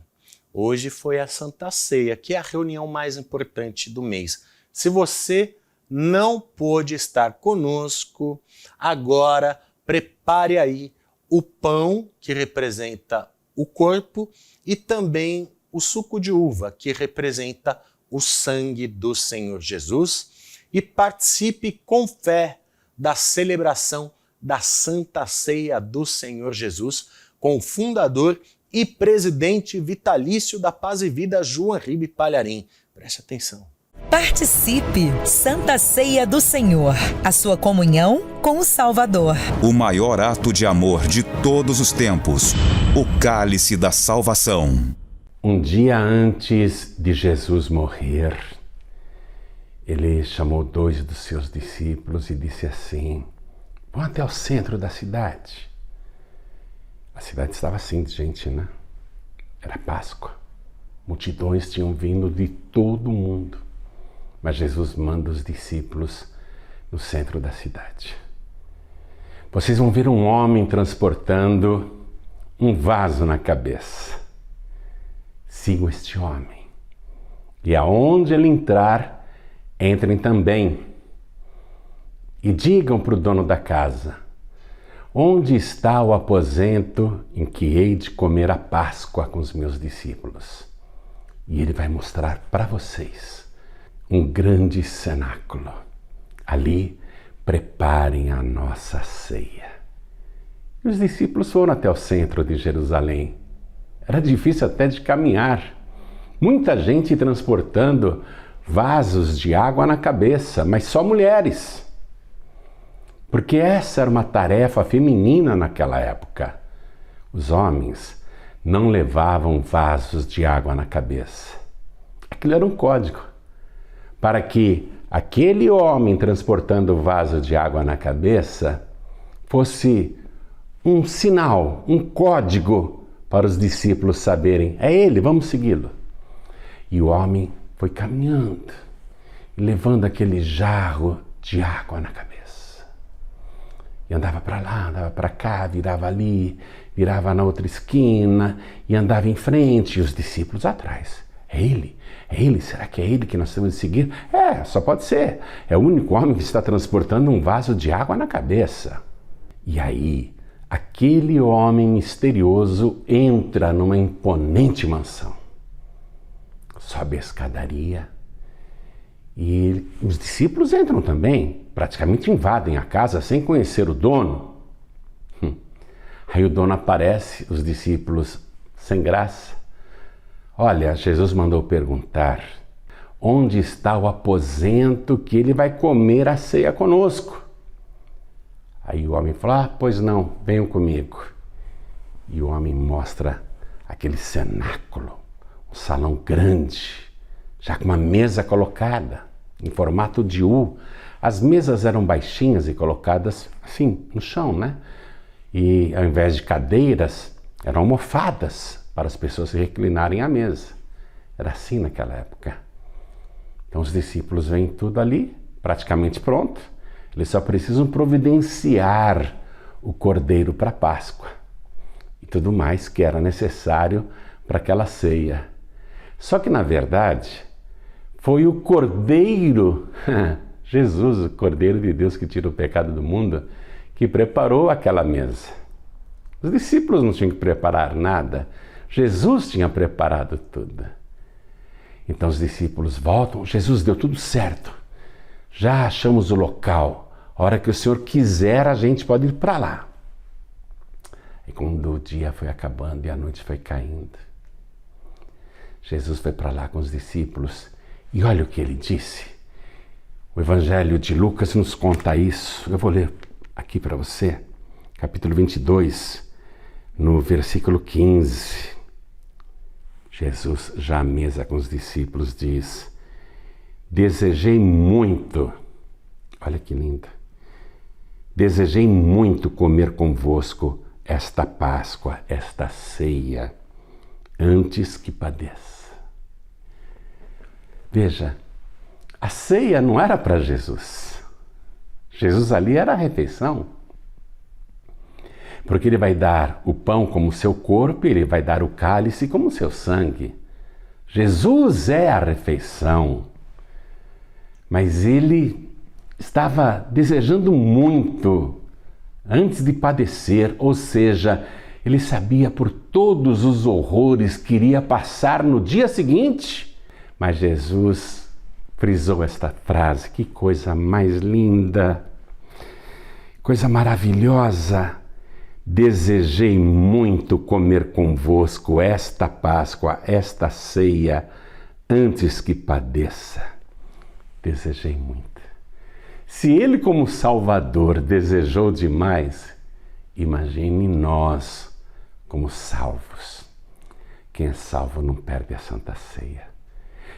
hoje foi a Santa Ceia, que é a reunião mais importante do mês. Se você não pôde estar conosco, agora prepare aí o pão, que representa o corpo, e também o suco de uva, que representa o sangue do Senhor Jesus, e participe com fé da celebração da Santa Ceia do Senhor Jesus, com o fundador e presidente vitalício da Paz e Vida, João Ribe Palharim. Preste atenção. Participe! Santa Ceia do Senhor, a sua comunhão com o Salvador. O maior ato de amor de todos os tempos, o cálice da salvação. Um dia antes de Jesus morrer, ele chamou 2 dos seus discípulos e disse assim: vão até o centro da cidade. A cidade estava assim de gente, né? Era Páscoa. Multidões tinham vindo de todo o mundo. Mas Jesus manda os discípulos no centro da cidade. Vocês vão ver um homem transportando um vaso na cabeça. Sigam este homem. E aonde ele entrar, entrem também. E digam para o dono da casa: onde está o aposento em que hei de comer a Páscoa com os meus discípulos? E ele vai mostrar para vocês um grande cenáculo. Ali preparem a nossa ceia. E os discípulos foram até o centro de Jerusalém. Era difícil até de caminhar. Muita gente transportando vasos de água na cabeça, mas só mulheres. Porque essa era uma tarefa feminina naquela época. Os homens não levavam vasos de água na cabeça. Aquilo era um código. Para que aquele homem transportando o vaso de água na cabeça fosse um sinal, um código para os discípulos saberem: é ele, vamos segui-lo. E o homem foi caminhando, levando aquele jarro de água na cabeça. E andava para lá, andava para cá, virava ali, virava na outra esquina e andava em frente, e os discípulos atrás. É ele? É ele? Será que é ele que nós temos de seguir? Só pode ser. É o único homem que está transportando um vaso de água na cabeça. E aí, aquele homem misterioso entra numa imponente mansão. Sobe a escadaria e os discípulos entram também. Praticamente invadem a casa sem conhecer o dono. Aí o dono aparece, os discípulos sem graça. Olha, Jesus mandou perguntar: onde está o aposento que ele vai comer a ceia conosco? Aí o homem fala: pois não, venham comigo. E o homem mostra aquele cenáculo, um salão grande, já com uma mesa colocada, em formato de U. As mesas eram baixinhas e colocadas assim, no chão, né? E ao invés de cadeiras, eram almofadas para as pessoas se reclinarem à mesa. Era assim naquela época. Então os discípulos veem tudo ali, praticamente pronto. Eles só precisam providenciar o cordeiro para a Páscoa e tudo mais que era necessário para aquela ceia. Só que, na verdade, foi o cordeiro, Jesus, o cordeiro de Deus que tira o pecado do mundo, que preparou aquela mesa. Os discípulos não tinham que preparar nada. Jesus tinha preparado tudo. Então os discípulos voltam. Jesus, deu tudo certo. Já achamos o local. A hora que o Senhor quiser, a gente pode ir para lá. E quando o dia foi acabando e a noite foi caindo, Jesus foi para lá com os discípulos. E olha o que ele disse. O Evangelho de Lucas nos conta isso. Eu vou ler aqui para você. Capítulo 22. No versículo 15, Jesus, já à mesa com os discípulos, diz: desejei muito, olha que lindo, desejei muito comer convosco esta Páscoa, esta ceia, antes que padeça. Veja, a ceia não era para Jesus. Jesus ali era a refeição. Porque ele vai dar o pão como seu corpo, ele vai dar o cálice como seu sangue. Jesus é a refeição. Mas ele estava desejando muito antes de padecer, ou seja, ele sabia por todos os horrores que iria passar no dia seguinte. Mas Jesus frisou esta frase, que coisa mais linda, coisa maravilhosa. Desejei muito comer convosco esta Páscoa, esta ceia, antes que padeça. Desejei muito. Se ele, como Salvador, desejou demais, imagine nós como salvos. Quem é salvo não perde a Santa Ceia.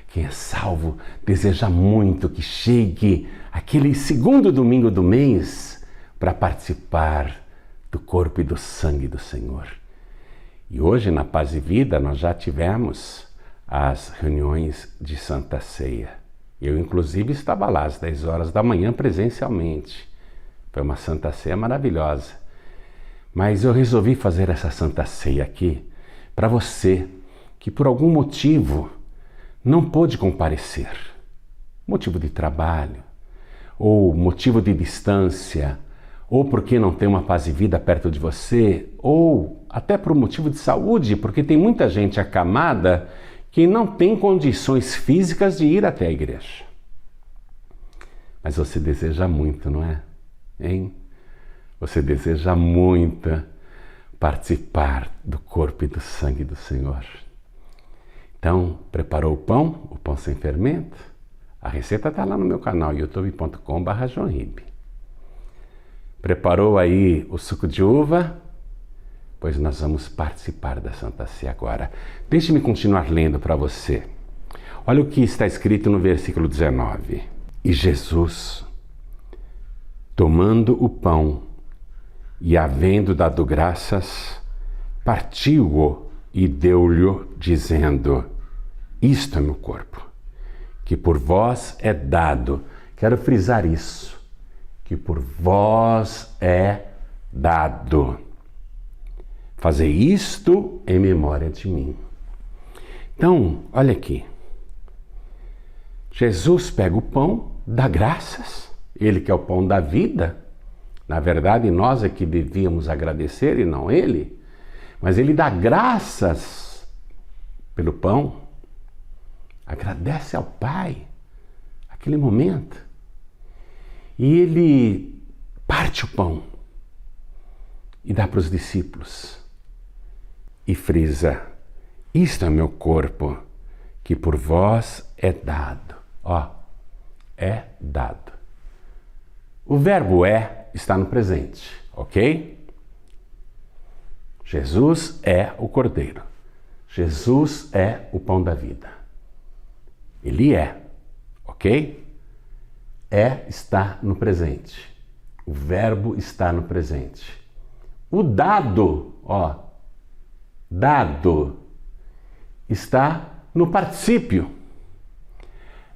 Quem é salvo deseja muito que chegue aquele segundo domingo do mês para participar do corpo e do sangue do Senhor. E hoje, na Paz e Vida, nós já tivemos as reuniões de Santa Ceia. Eu, inclusive, estava lá às 10 horas da manhã presencialmente. Foi uma Santa Ceia maravilhosa. Mas eu resolvi fazer essa Santa Ceia aqui para você que, por algum motivo, não pôde comparecer. Motivo de trabalho, ou motivo de distância, ou porque não tem uma Paz e Vida perto de você, ou até por motivo de saúde, porque tem muita gente acamada que não tem condições físicas de ir até a igreja. Mas você deseja muito, não é? Hein? Você deseja muito participar do corpo e do sangue do Senhor. Então, preparou o pão sem fermento? A receita está lá no meu canal, youtube.com/joãoribe. Preparou aí o suco de uva? Pois nós vamos participar da Santa Ceia agora. Deixe-me continuar lendo para você. Olha o que está escrito no versículo 19. E Jesus, tomando o pão e havendo dado graças, partiu-o e deu-lhe, dizendo: isto é meu corpo, que por vós é dado. Quero frisar isso, que por vós é dado. Fazei isto em memória de mim. Então, olha aqui. Jesus pega o pão, dá graças, ele que é o pão da vida. Na verdade, nós é que devíamos agradecer e não ele. Mas ele dá graças pelo pão, agradece ao Pai, aquele momento. E ele parte o pão e dá para os discípulos. E frisa: isto é meu corpo, que por vós é dado. Ó, é dado. O verbo é está no presente, ok? Jesus é o Cordeiro. Jesus é o pão da vida. Ele é, ok? É está no presente. O verbo está no presente. O dado, ó, dado, está no particípio.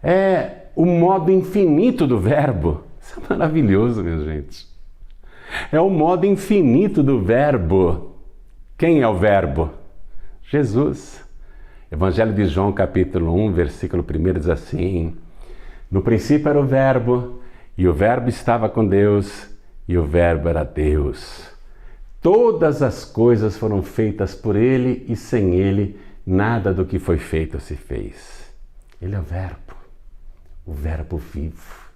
É o modo infinito do verbo. Isso é maravilhoso, minha gente. É o modo infinito do verbo. Quem é o verbo? Jesus. Evangelho de João, capítulo 1, versículo 1 diz assim: no princípio era o verbo, e o verbo estava com Deus, e o verbo era Deus. Todas as coisas foram feitas por ele, e sem ele nada do que foi feito se fez. Ele é o verbo vivo.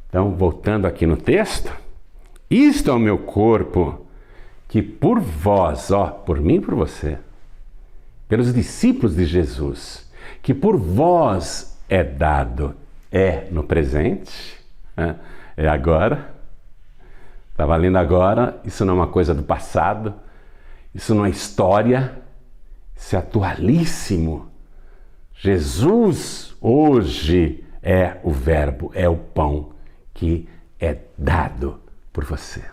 Então, voltando aqui no texto, isto é o meu corpo, que por vós, ó, por mim e por você, pelos discípulos de Jesus, que por vós é dado, é no presente, é agora, está valendo agora, isso não é uma coisa do passado, Isso não é história, isso é atualíssimo. Jesus hoje é o verbo, é o pão que é dado por você.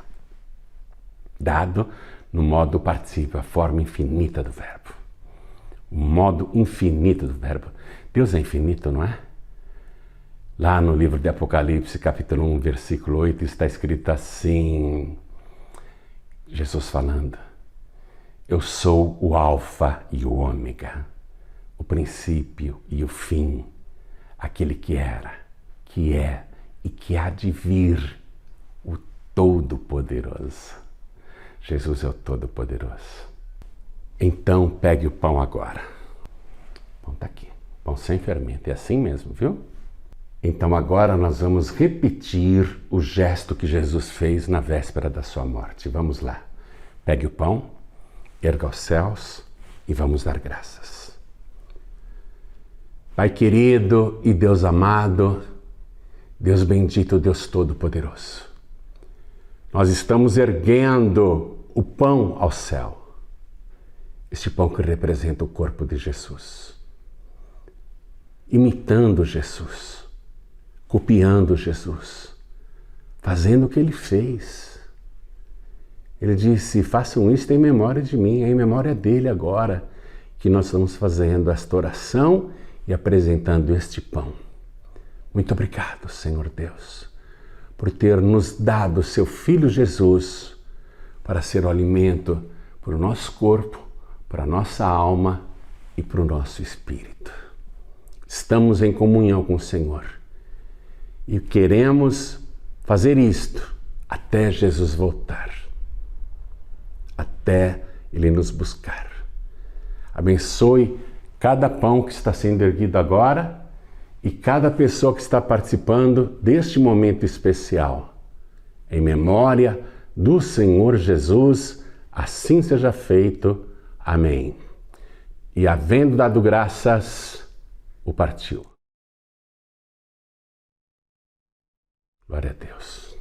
Dado no modo particípio, a forma infinita do verbo. O modo infinito do verbo. Deus é infinito, não é? Lá no livro de Apocalipse, capítulo 1, versículo 8, está escrito assim, Jesus falando, eu sou o alfa e o ômega, o princípio e o fim, aquele que era, que é e que há de vir, o Todo-Poderoso. Jesus é o Todo-Poderoso. Então pegue o pão agora. O pão está aqui, pão sem fermento, é assim mesmo, viu? Então agora nós vamos repetir o gesto que Jesus fez na véspera da sua morte. Vamos lá. Pegue o pão, erga aos céus e vamos dar graças. Pai querido e Deus amado, Deus bendito, Deus Todo-Poderoso, nós estamos erguendo o pão ao céu. Este pão que representa o corpo de Jesus. Imitando Jesus. Copiando Jesus, fazendo o que ele fez. Ele disse, façam isto em memória de mim, é em memória dele agora que nós estamos fazendo esta oração e apresentando este pão. Muito obrigado, Senhor Deus, por ter nos dado seu Filho Jesus para ser o alimento para o nosso corpo, para a nossa alma e para o nosso espírito. Estamos em comunhão com o Senhor. E queremos fazer isto até Jesus voltar, até Ele nos buscar. Abençoe cada pão que está sendo erguido agora e cada pessoa que está participando deste momento especial. Em memória do Senhor Jesus, assim seja feito. Amém. E havendo dado graças, o partiu. Glória a Deus.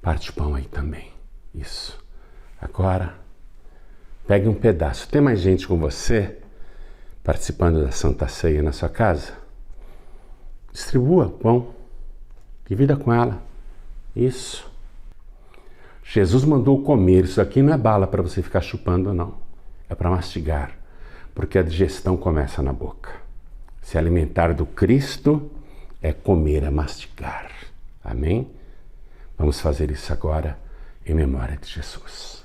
Parte o pão aí também. Isso. Agora, pegue um pedaço. Tem mais gente com você participando da Santa Ceia na sua casa? Distribua o pão. Divida com ela. Isso. Jesus mandou comer. Isso aqui não é bala para você ficar chupando, não. É para mastigar. Porque a digestão começa na boca. Se alimentar do Cristo é comer, é mastigar. Amém? Vamos fazer isso agora em memória de Jesus.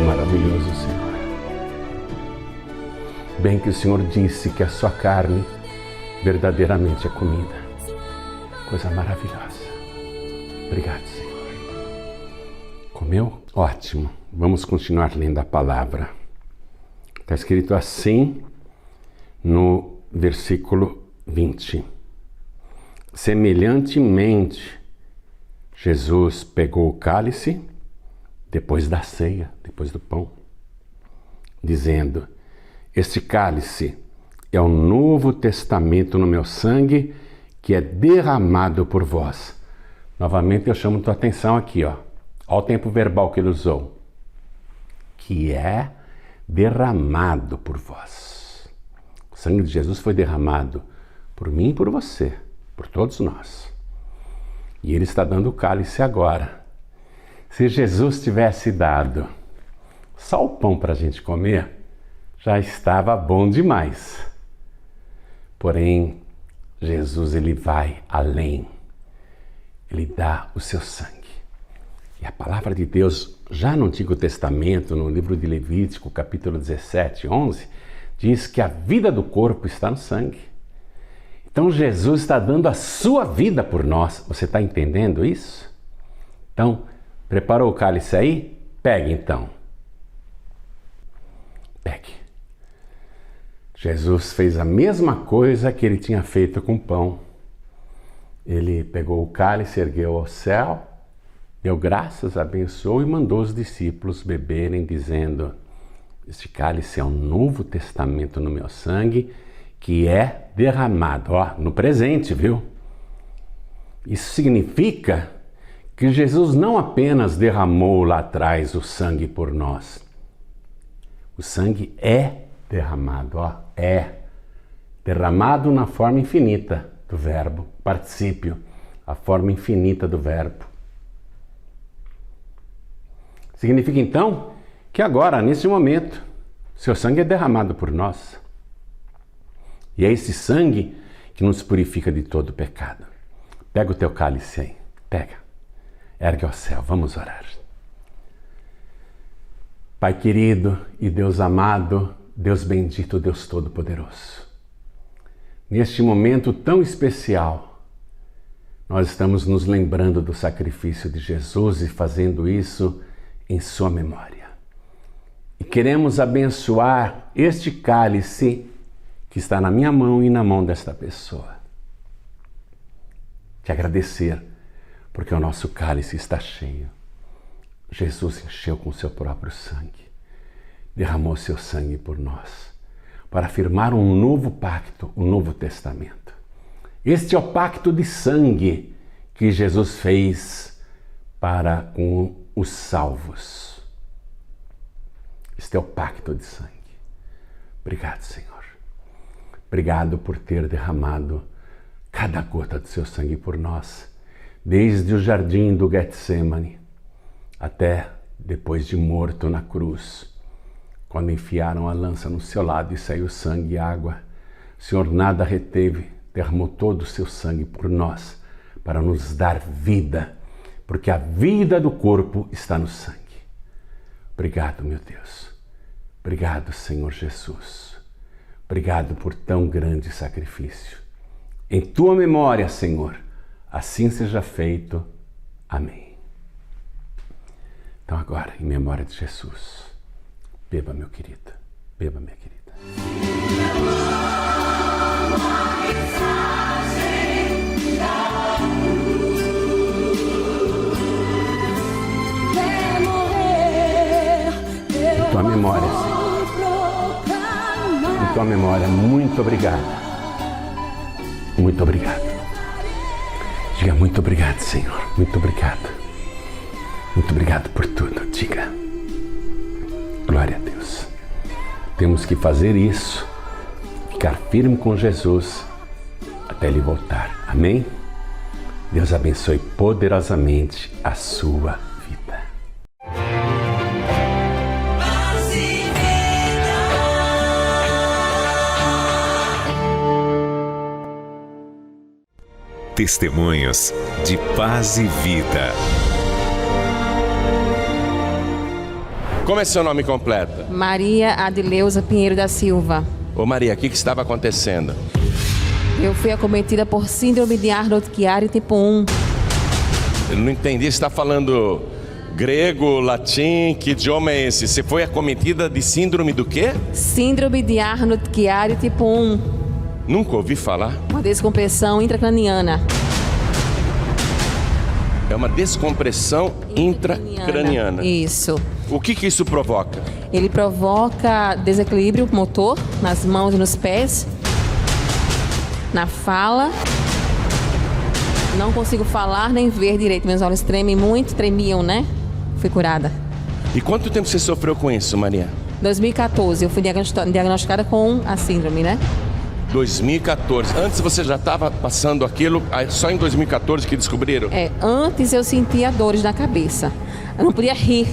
Maravilhoso, Senhor. Bem que o Senhor disse que a sua carne verdadeiramente é comida. Coisa maravilhosa. Obrigado, Senhor. Comeu? Ótimo. Vamos continuar lendo a palavra. Está escrito assim no versículo 20. Semelhantemente, Jesus pegou o cálice depois da ceia, depois do pão, dizendo, este cálice é o novo testamento no meu sangue que é derramado por vós. Novamente eu chamo tua atenção aqui, ó. Olha o tempo verbal que ele usou. Que é derramado por vós. O sangue de Jesus foi derramado por mim e por você, por todos nós. E ele está dando o cálice agora. Se Jesus tivesse dado só o pão para a gente comer, já estava bom demais. Porém, Jesus ele vai além. Ele dá o seu sangue. E a palavra de Deus, já no Antigo Testamento, no livro de Levítico, capítulo 17, 11, diz que a vida do corpo está no sangue. Então Jesus está dando a sua vida por nós. Você está entendendo isso? Então, preparou o cálice aí? Pegue então. Pegue. Jesus fez a mesma coisa que ele tinha feito com o pão. Ele pegou o cálice, ergueu ao céu, deu graças, abençoou e mandou os discípulos beberem, dizendo: este cálice é um novo testamento no meu sangue, que é derramado, no presente, viu? Isso significa que Jesus não apenas derramou lá atrás o sangue por nós. O sangue é derramado, é derramado na forma infinita do verbo, particípio, a forma infinita do verbo. Significa então que agora, nesse momento, seu sangue é derramado por nós. E é esse sangue que nos purifica de todo pecado. Pega o teu cálice aí, pega. Ergue ao céu, vamos orar. Pai querido e Deus amado, Deus bendito, Deus todo-poderoso. Neste momento tão especial, nós estamos nos lembrando do sacrifício de Jesus e fazendo isso em sua memória. E queremos abençoar este cálice que está na minha mão e na mão desta pessoa. Te agradecer, porque o nosso cálice está cheio. Jesus encheu com seu próprio sangue, derramou seu sangue por nós, para afirmar um novo pacto, um novo testamento. Este é o pacto de sangue que Jesus fez para com os salvos. Este é o pacto de sangue. Obrigado, Senhor. Obrigado por ter derramado cada gota do seu sangue por nós, desde o jardim do Getsemane até depois de morto na cruz, quando enfiaram a lança no seu lado e saiu sangue e água. O Senhor nada reteve, derramou todo o seu sangue por nós, para nos dar vida, porque a vida do corpo está no sangue. Obrigado, meu Deus. Obrigado, Senhor Jesus. Obrigado por tão grande sacrifício. Em tua memória, Senhor, assim seja feito. Amém. Então agora, em memória de Jesus, beba, meu querido, beba, minha querida. Em tua memória, Senhor. Em tua memória, muito obrigado. Muito obrigado. Diga muito obrigado, Senhor. Muito obrigado. Muito obrigado por tudo. Diga. Glória a Deus. Temos que fazer isso, ficar firme com Jesus até Ele voltar. Amém? Deus abençoe poderosamente a sua vida. Testemunhos de paz e vida. Como é seu nome completo? Maria Adileuza Pinheiro da Silva. Ô Maria, o que estava acontecendo? Eu fui acometida por síndrome de Arnold-Chiari tipo 1. Eu não entendi, você está falando grego, latim, que idioma é esse? Você foi acometida de síndrome do quê? Síndrome de Arnold-Chiari tipo 1. Nunca ouvi falar. Uma descompressão intracraniana. É uma descompressão intracraniana. Isso. O que isso provoca? Ele provoca desequilíbrio motor nas mãos e nos pés, na fala. Não consigo falar nem ver direito. Meus olhos tremem muito, tremiam, né? Fui curada. E quanto tempo você sofreu com isso, Maria? 2014, eu fui diagnosticada com a síndrome, né? 2014. Antes você já estava passando aquilo, só em 2014 que descobriram? Antes eu sentia dores na cabeça. Eu não podia rir.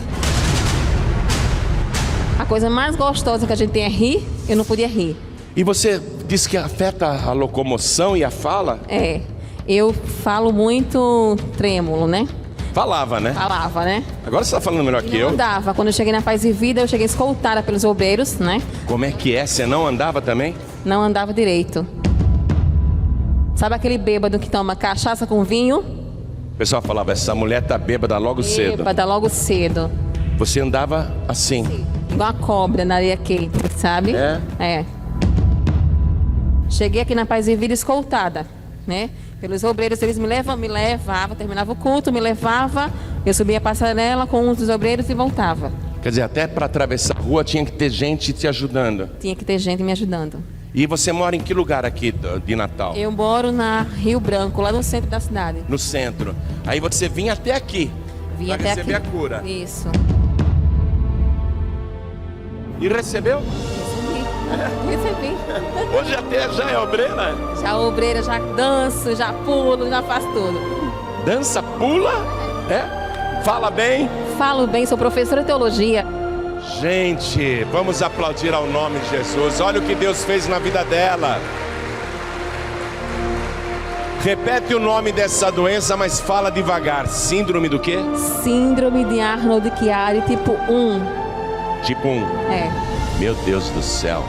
A coisa mais gostosa que a gente tem é rir, eu não podia rir. E você disse que afeta a locomoção e a fala? Eu falo muito trêmulo, né? Falava, né? Falava, né? Agora você está falando melhor que eu. Não andava. Quando eu cheguei na Paz e Vida, eu cheguei escoltada pelos obreiros, né? Como é que é? Você não andava também? Não andava direito. Sabe aquele bêbado que toma cachaça com vinho? O pessoal falava, essa mulher tá bêbada logo cedo. Bêbada logo cedo. Você andava assim? Igual a cobra na areia quente, sabe? É. Cheguei aqui na Paz e Vida escoltada, né? Pelos obreiros, eles me levavam, terminava o culto, me levava, eu subia a passarela com um dos obreiros e voltava. Quer dizer, até para atravessar a rua tinha que ter gente te ajudando. Tinha que ter gente me ajudando. E você mora em que lugar aqui de Natal? Eu moro na Rio Branco, lá no centro da cidade. No centro. Aí você vinha até aqui. Vim até receber aqui. a cura. Isso. E recebeu? Recebi. Hoje até já é obreira? Já obreira, já danço, já pulo, já faço tudo. Dança, pula? É? Fala bem? Falo bem, sou professora de teologia. Gente, vamos aplaudir ao nome de Jesus. Olha o que Deus fez na vida dela. Repete o nome dessa doença, mas fala devagar. Síndrome do quê? Síndrome de Arnold-Chiari tipo 1. Tipo 1. É. Meu Deus do céu.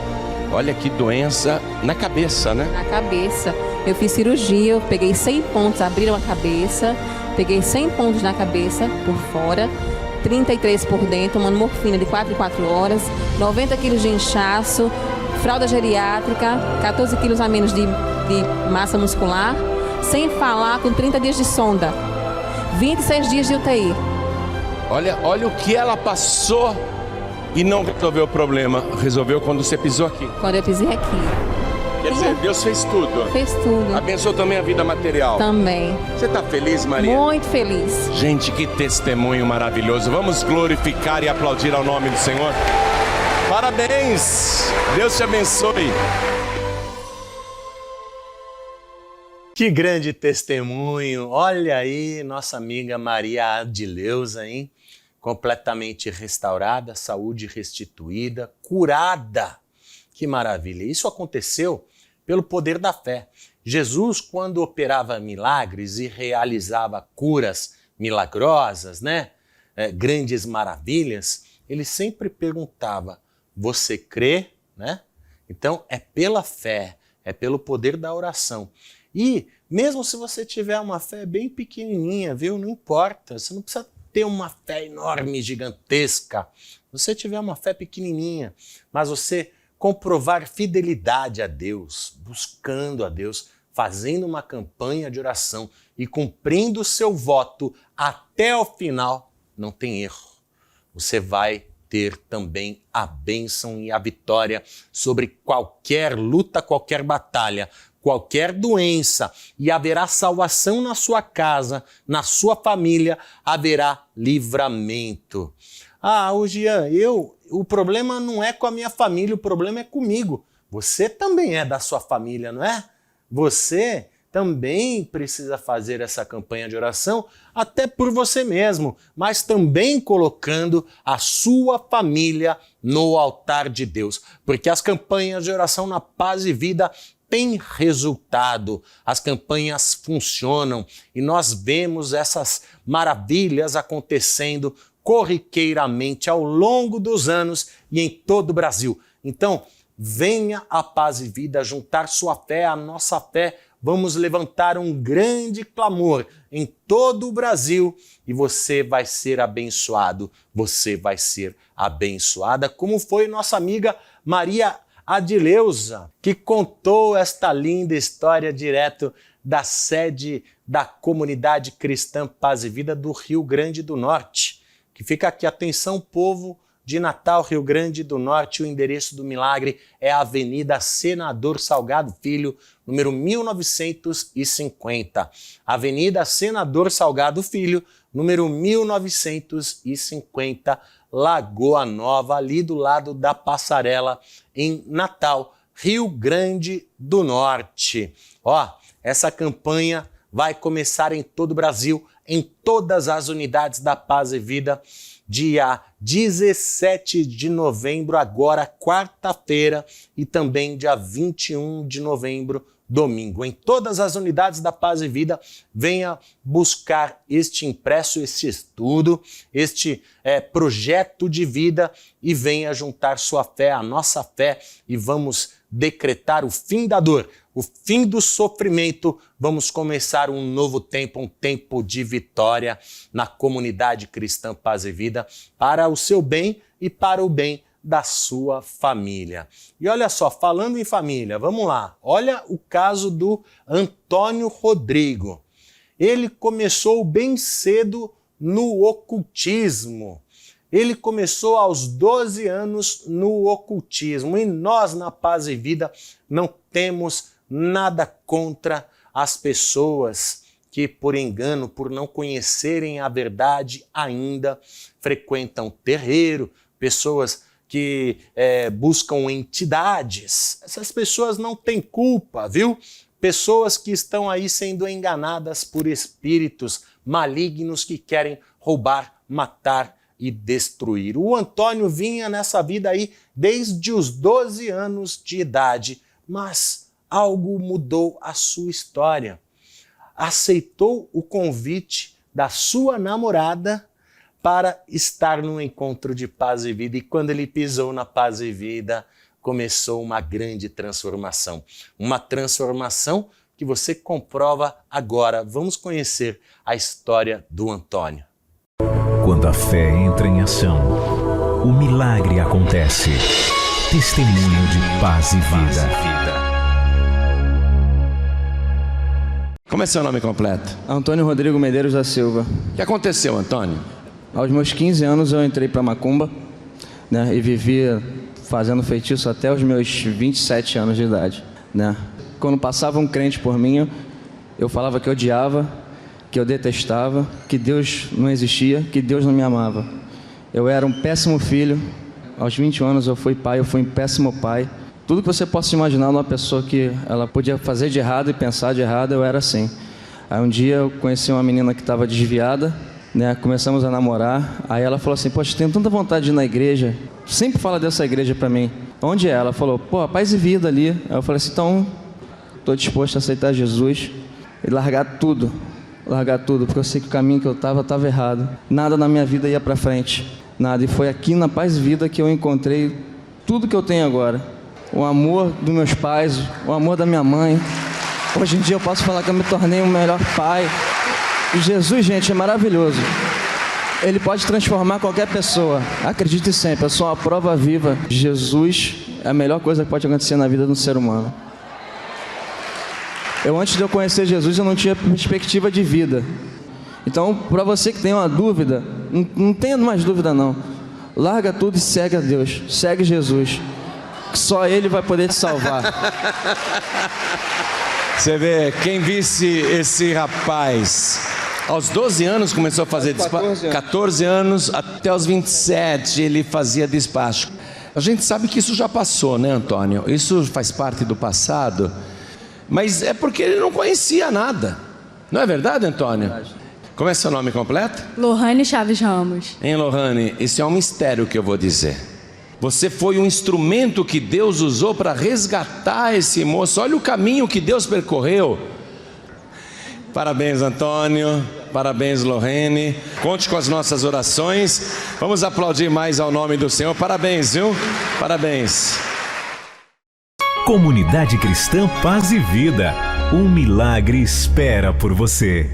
Olha que doença na cabeça, né? Na cabeça. Eu fiz cirurgia, eu peguei 100 pontos, abriram a cabeça. Peguei 100 pontos na cabeça, por fora. 33 por dentro, tomando morfina de 4 em 4 horas, 90 quilos de inchaço, fralda geriátrica, 14 quilos a menos de massa muscular, sem falar com 30 dias de sonda, 26 dias de UTI. Olha o que ela passou e não resolveu o problema. Resolveu quando você pisou aqui. Quando eu pisei aqui. Quer dizer, Deus fez tudo. Fez tudo. Abençoou também a vida material. Também. Você está feliz, Maria? Muito feliz. Gente, que testemunho maravilhoso. Vamos glorificar e aplaudir ao nome do Senhor. Parabéns. Deus te abençoe. Que grande testemunho. Olha aí, nossa amiga Maria Adileuza, hein? Completamente restaurada, saúde restituída, curada. Que maravilha. Isso aconteceu pelo poder da fé. Jesus, quando operava milagres e realizava curas milagrosas, né? Grandes maravilhas, ele sempre perguntava, você crê? Né? Então, é pela fé, é pelo poder da oração. E mesmo se você tiver uma fé bem pequenininha, viu? Não importa, você não precisa ter uma fé enorme, gigantesca. Se você tiver uma fé pequenininha, mas você comprovar fidelidade a Deus, buscando a Deus, fazendo uma campanha de oração e cumprindo o seu voto até o final, não tem erro. Você vai ter também a bênção e a vitória sobre qualquer luta, qualquer batalha, qualquer doença, e haverá salvação na sua casa, na sua família, haverá livramento. Ah, Jean, o problema não é com a minha família, o problema é comigo. Você também é da sua família, não é? Você também precisa fazer essa campanha de oração, até por você mesmo, mas também colocando a sua família no altar de Deus. Porque as campanhas de oração na Paz e Vida têm resultado, as campanhas funcionam e nós vemos essas maravilhas acontecendo corriqueiramente ao longo dos anos e em todo o Brasil. Então, venha a Paz e Vida juntar sua fé à nossa fé. Vamos levantar um grande clamor em todo o Brasil e você vai ser abençoado, você vai ser abençoada, como foi nossa amiga Maria Adileuza, que contou esta linda história direto da sede da Comunidade Cristã Paz e Vida do Rio Grande do Norte. Que fica aqui, atenção, povo de Natal, Rio Grande do Norte, o endereço do milagre é a Avenida Senador Salgado Filho, número 1950. Avenida Senador Salgado Filho, número 1950, Lagoa Nova, ali do lado da Passarela, em Natal, Rio Grande do Norte. Ó, essa campanha vai começar em todo o Brasil, em todas as unidades da Paz e Vida, dia 17 de novembro, agora quarta-feira, e também dia 21 de novembro, domingo. Em todas as unidades da Paz e Vida, venha buscar este impresso, este estudo, este projeto de vida e venha juntar sua fé à nossa fé e vamos decretar o fim da dor, o fim do sofrimento, vamos começar um novo tempo, um tempo de vitória na comunidade cristã Paz e Vida, para o seu bem e para o bem da sua família. E olha só, falando em família, vamos lá, olha o caso do Antônio Rodrigo. Ele começou bem cedo no ocultismo. Ele começou aos 12 anos no ocultismo. E nós, na Paz e Vida, não temos nada contra as pessoas que, por engano, por não conhecerem a verdade ainda, frequentam terreiro, pessoas que buscam entidades. Essas pessoas não têm culpa, viu? Pessoas que estão aí sendo enganadas por espíritos malignos que querem roubar, matar e destruir. O Antônio vinha nessa vida aí desde os 12 anos de idade, mas algo mudou a sua história. Aceitou o convite da sua namorada para estar num encontro de Paz e Vida, e quando ele pisou na Paz e Vida, começou uma grande transformação. Uma transformação que você comprova agora. Vamos conhecer a história do Antônio. Quando a fé entra em ação, o milagre acontece. Testemunho de Paz e Vida. Como é seu nome completo? Antônio Rodrigo Medeiros da Silva. O que aconteceu, Antônio? Aos meus 15 anos eu entrei para macumba, né, e vivia fazendo feitiço até os meus 27 anos de idade, né. Quando passava um crente por mim, eu falava que eu odiava, que eu detestava, que Deus não existia, que Deus não me amava. Eu era um péssimo filho. Aos 20 anos eu fui pai, eu fui um péssimo pai. Tudo que você possa imaginar numa pessoa que ela podia fazer de errado e pensar de errado, eu era assim. Aí um dia eu conheci uma menina que estava desviada, né? Começamos a namorar. Aí ela falou assim: poxa, tenho tanta vontade de ir na igreja. Sempre fala dessa igreja para mim. Onde é? Ela falou: pô, Paz e Vida ali. Aí eu falei assim: então, estou disposto a aceitar Jesus e largar tudo, porque eu sei que o caminho que eu estava errado. Nada na minha vida ia para frente, nada. E foi aqui na Paz e Vida que eu encontrei tudo que eu tenho agora. O amor dos meus pais, o amor da minha mãe. Hoje em dia eu posso falar que eu me tornei o melhor pai. E Jesus, gente, é maravilhoso. Ele pode transformar qualquer pessoa. Acredite sempre, eu sou uma prova viva. Jesus é a melhor coisa que pode acontecer na vida de um ser humano. Antes de eu conhecer Jesus, eu não tinha perspectiva de vida. Então, para você que tem uma dúvida, não tenha mais dúvida não. Larga tudo e segue a Deus. Segue Jesus. Que só Ele vai poder te salvar. Você vê, quem visse esse rapaz, aos 12 anos começou a fazer despacho. 14 anos, até os 27 ele fazia despacho. A gente sabe que isso já passou, né, Antônio? Isso faz parte do passado. Mas é porque ele não conhecia nada. Não é verdade, Antônio? Verdade. Como é seu nome completo? Lohane Chaves Ramos. Hein, Lohane? Isso é um mistério que eu vou dizer. Você foi um instrumento que Deus usou para resgatar esse moço. Olha o caminho que Deus percorreu. Parabéns, Antônio. Parabéns, Lohane. Conte com as nossas orações. Vamos aplaudir mais ao nome do Senhor. Parabéns, viu? Parabéns. Comunidade Cristã Paz e Vida. Um milagre espera por você.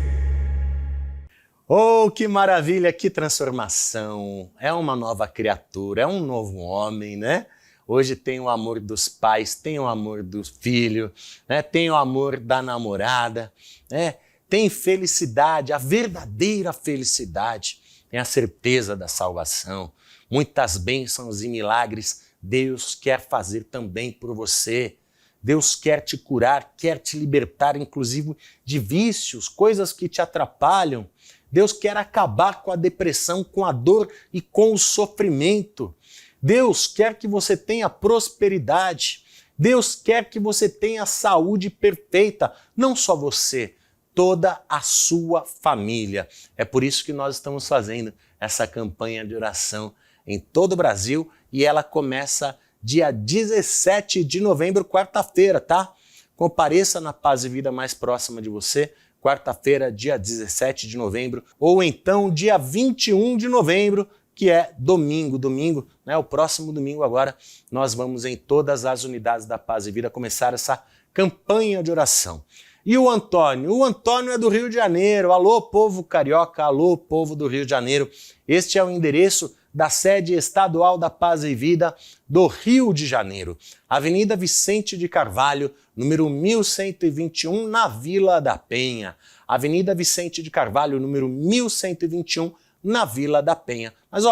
Oh, que maravilha, que transformação. É uma nova criatura, é um novo homem, né? Hoje tem o amor dos pais, tem o amor do filho, né? Tem o amor da namorada, né? Tem felicidade, a verdadeira felicidade. Tem a certeza da salvação. Muitas bênçãos e milagres Deus quer fazer também por você. Deus quer te curar, quer te libertar, inclusive de vícios, coisas que te atrapalham. Deus quer acabar com a depressão, com a dor e com o sofrimento. Deus quer que você tenha prosperidade. Deus quer que você tenha saúde perfeita. Não só você, toda a sua família. É por isso que nós estamos fazendo essa campanha de oração em todo o Brasil e ela começa dia 17 de novembro, quarta-feira, tá? Compareça na Paz e Vida mais próxima de você. Quarta-feira, dia 17 de novembro, ou então dia 21 de novembro, que é domingo, né? O próximo domingo agora, nós vamos em todas as unidades da Paz e Vida começar essa campanha de oração. E o Antônio? O Antônio é do Rio de Janeiro. Alô, povo carioca, alô, povo do Rio de Janeiro. Este é o endereço da sede estadual da Paz e Vida do Rio de Janeiro. Avenida Vicente de Carvalho, número 1121, na Vila da Penha. Avenida Vicente de Carvalho, número 1121, na Vila da Penha. Mas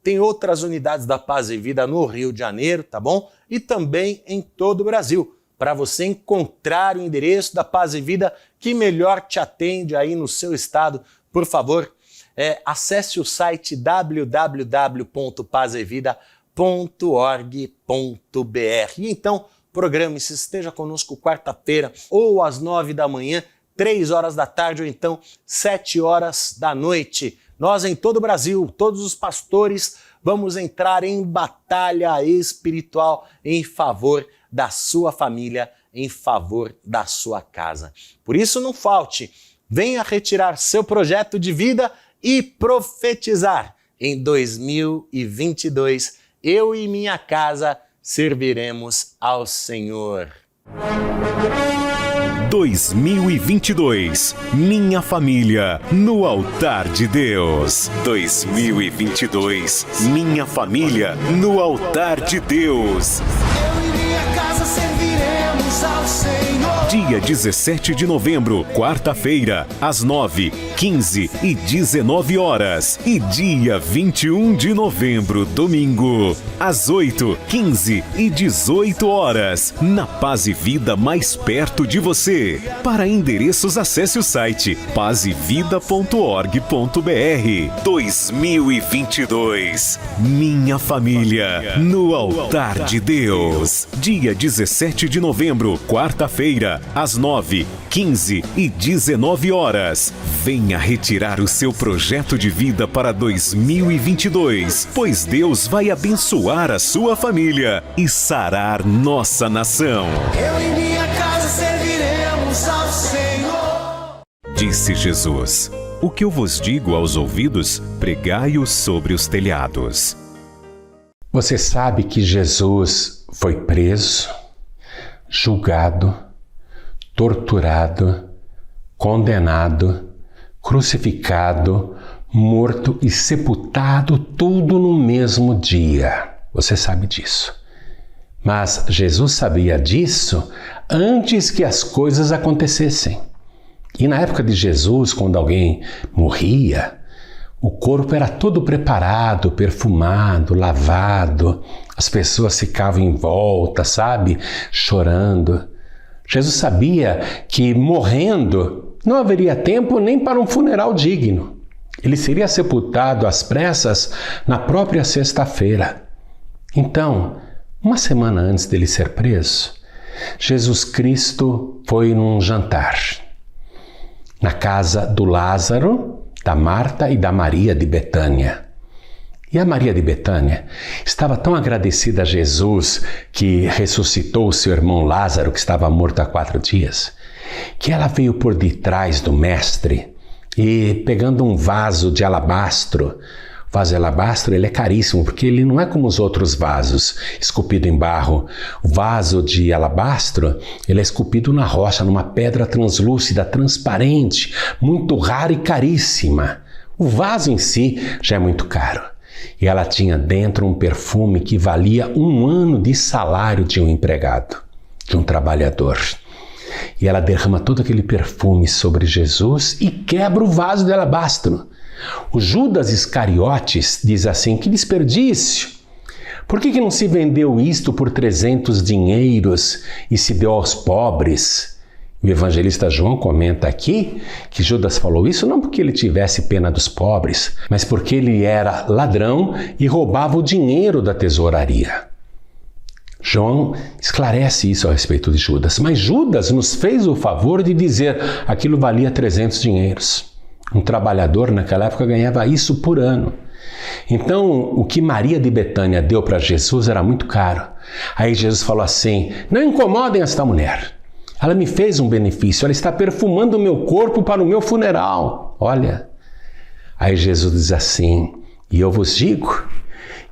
tem outras unidades da Paz e Vida no Rio de Janeiro, tá bom? E também em todo o Brasil. Para você encontrar o endereço da Paz e Vida que melhor te atende aí no seu estado, por favor, acesse o site www.pazevida.org.br. E então, programe-se, esteja conosco quarta-feira, ou às 9 da manhã, 3 horas da tarde, ou então 7 horas da noite. Nós, em todo o Brasil, todos os pastores, vamos entrar em batalha espiritual em favor da sua família, em favor da sua casa. Por isso, não falte. Venha retirar seu projeto de vida e profetizar. Em 2022, eu e minha casa serviremos ao Senhor. 2022, minha família no altar de Deus. 2022, minha família no altar de Deus. Eu e minha casa serviremos ao Senhor. Dia 17 de novembro, quarta-feira, às 9, 15 e 19 horas. E dia 21 de novembro, domingo, às 8, 15 e 18 horas. Na Paz e Vida mais perto de você. Para endereços, acesse o site pazevida.org.br. 2022, minha família no altar de Deus. Dia 17 de novembro, quarta-feira, às 9, 15 e 19 horas. Venha retirar o seu projeto de vida para 2022, pois Deus vai abençoar a sua família e sarar nossa nação. Eu e minha casa serviremos ao Senhor. Disse Jesus: o que eu vos digo aos ouvidos, pregai-o sobre os telhados. Você sabe que Jesus foi preso, julgado, torturado, condenado, crucificado, morto e sepultado, tudo no mesmo dia. Você sabe disso. Mas Jesus sabia disso antes que as coisas acontecessem. E na época de Jesus, quando alguém morria, o corpo era todo preparado, perfumado, lavado. As pessoas ficavam em volta, sabe? Chorando. Jesus sabia que morrendo não haveria tempo nem para um funeral digno. Ele seria sepultado às pressas na própria sexta-feira. Então, uma semana antes dele ser preso, Jesus Cristo foi num jantar na casa do Lázaro, da Marta e da Maria de Betânia. E a Maria de Betânia estava tão agradecida a Jesus que ressuscitou o seu irmão Lázaro, que estava morto há 4 dias, que ela veio por detrás do mestre e, pegando um vaso de alabastro, o vaso de alabastro ele é caríssimo, porque ele não é como os outros vasos, esculpido em barro. O vaso de alabastro ele é esculpido na rocha, numa pedra translúcida, transparente, muito rara e caríssima. O vaso em si já é muito caro. E ela tinha dentro um perfume que valia 1 ano de salário de um empregado, de um trabalhador. E ela derrama todo aquele perfume sobre Jesus e quebra o vaso de alabastro. O Judas Iscariotes diz assim: que desperdício! Por que não se vendeu isto por 300 dinheiros e se deu aos pobres? O evangelista João comenta aqui que Judas falou isso não porque ele tivesse pena dos pobres, mas porque ele era ladrão e roubava o dinheiro da tesouraria. João esclarece isso a respeito de Judas, mas Judas nos fez o favor de dizer aquilo valia 300 dinheiros. Um trabalhador naquela época ganhava isso por ano. Então, o que Maria de Betânia deu para Jesus era muito caro. Aí Jesus falou assim: não incomodem esta mulher. Ela me fez um benefício, ela está perfumando o meu corpo para o meu funeral. Olha. Aí Jesus diz assim: e eu vos digo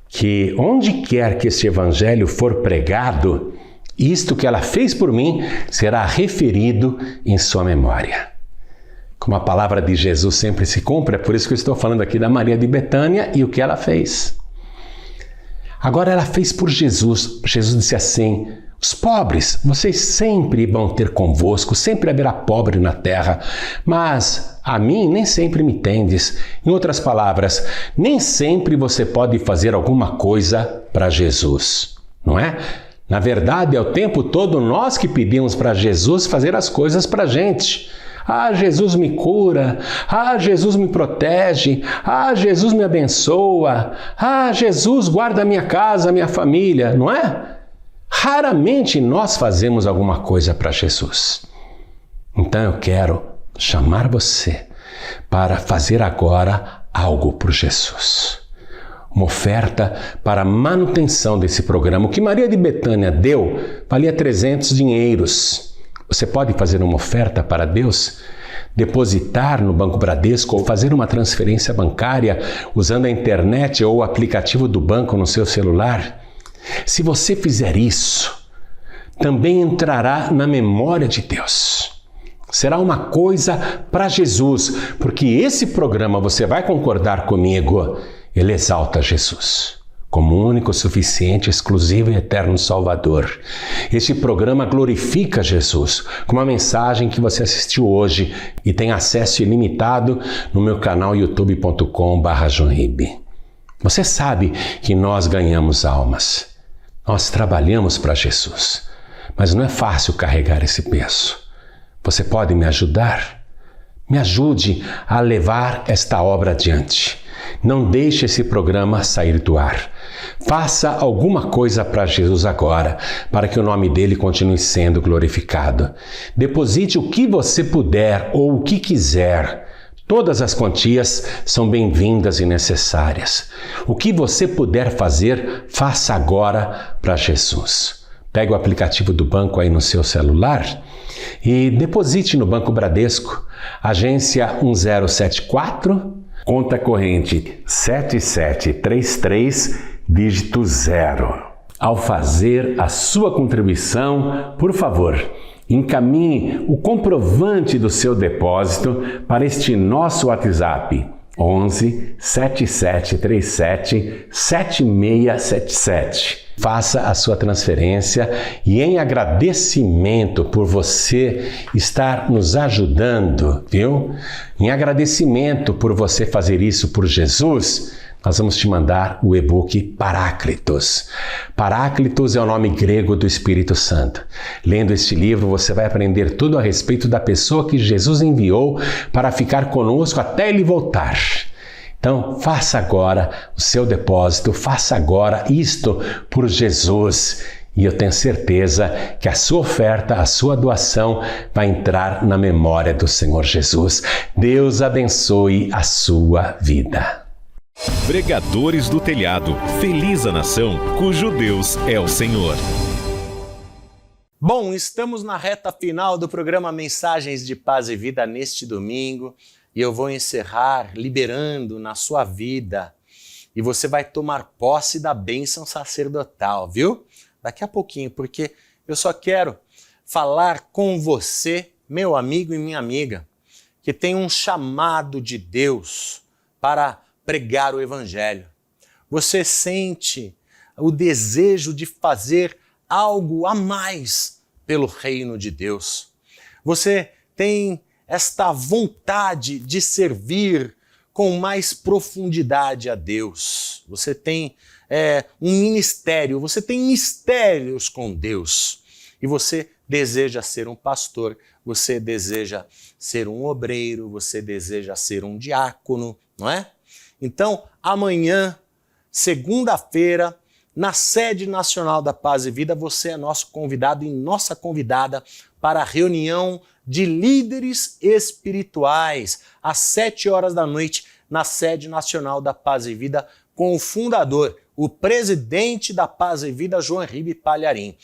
que onde quer que este evangelho for pregado, Isto que ela fez por mim será referido em sua memória. Como a palavra de Jesus sempre se cumpre, é por isso que eu estou falando aqui da Maria de Betânia e o que ela fez. Agora ela fez por Jesus. Jesus disse assim: os pobres, vocês sempre vão ter convosco, sempre haverá pobre na terra, mas a mim nem sempre me tendes. Em outras palavras, nem sempre você pode fazer alguma coisa para Jesus, não é? Na verdade, é o tempo todo nós que pedimos para Jesus fazer as coisas para a gente. Ah, Jesus me cura. Ah, Jesus me protege. Ah, Jesus me abençoa. Ah, Jesus guarda a minha casa, a minha família, não é? Raramente nós fazemos alguma coisa para Jesus. Então eu quero chamar você para fazer agora algo por Jesus. Uma oferta para a manutenção desse programa. O que Maria de Betânia deu valia 300 dinheiros. Você pode fazer uma oferta para Deus, depositar no Banco Bradesco ou fazer uma transferência bancária usando a internet ou o aplicativo do banco no seu celular. Se você fizer isso, também entrará na memória de Deus. Será uma coisa para Jesus, porque esse programa, você vai concordar comigo, ele exalta Jesus como único, suficiente, exclusivo e eterno Salvador. Este programa glorifica Jesus, com uma mensagem que você assistiu hoje e tem acesso ilimitado no meu canal youtube.com/joinribe. Você sabe que nós ganhamos almas. Nós trabalhamos para Jesus, mas não é fácil carregar esse peso. Você pode me ajudar? Me ajude a levar esta obra adiante. Não deixe esse programa sair do ar. Faça alguma coisa para Jesus agora, para que o nome dele continue sendo glorificado. Deposite o que você puder ou o que quiser. Todas as quantias são bem-vindas e necessárias. O que você puder fazer, faça agora para Jesus. Pegue o aplicativo do banco aí no seu celular e deposite no Banco Bradesco, agência 1074, conta corrente 7733, dígito 0. Ao fazer a sua contribuição, por favor, encaminhe o comprovante do seu depósito para este nosso WhatsApp 11 7737 7677. Faça a sua transferência e em agradecimento por você estar nos ajudando, viu? Em agradecimento por você fazer isso por Jesus, nós vamos te mandar o e-book Paráclitos. Paráclitos é o nome grego do Espírito Santo. Lendo este livro, você vai aprender tudo a respeito da pessoa que Jesus enviou para ficar conosco até ele voltar. Então, faça agora o seu depósito, faça agora isto por Jesus. E eu tenho certeza que a sua oferta, a sua doação vai entrar na memória do Senhor Jesus. Deus abençoe a sua vida. Pregadores do Telhado, feliz a nação cujo Deus é o Senhor. Bom, estamos na reta final do programa Mensagens de Paz e Vida neste domingo e eu vou encerrar liberando na sua vida e você vai tomar posse da bênção sacerdotal, viu? Daqui a pouquinho, porque eu só quero falar com você, meu amigo e minha amiga, que tem um chamado de Deus para pregar o Evangelho. Você sente o desejo de fazer algo a mais pelo reino de Deus. Você tem esta vontade de servir com mais profundidade a Deus. Você tem um ministério, você tem mistérios com Deus. E você deseja ser um pastor, você deseja ser um obreiro, você deseja ser um diácono, não é? Então, amanhã, segunda-feira, na sede nacional da Paz e Vida, você é nosso convidado e nossa convidada para a reunião de líderes espirituais, às 7h, na sede nacional da Paz e Vida, com o fundador, o presidente da Paz e Vida, Joinribe Palharim.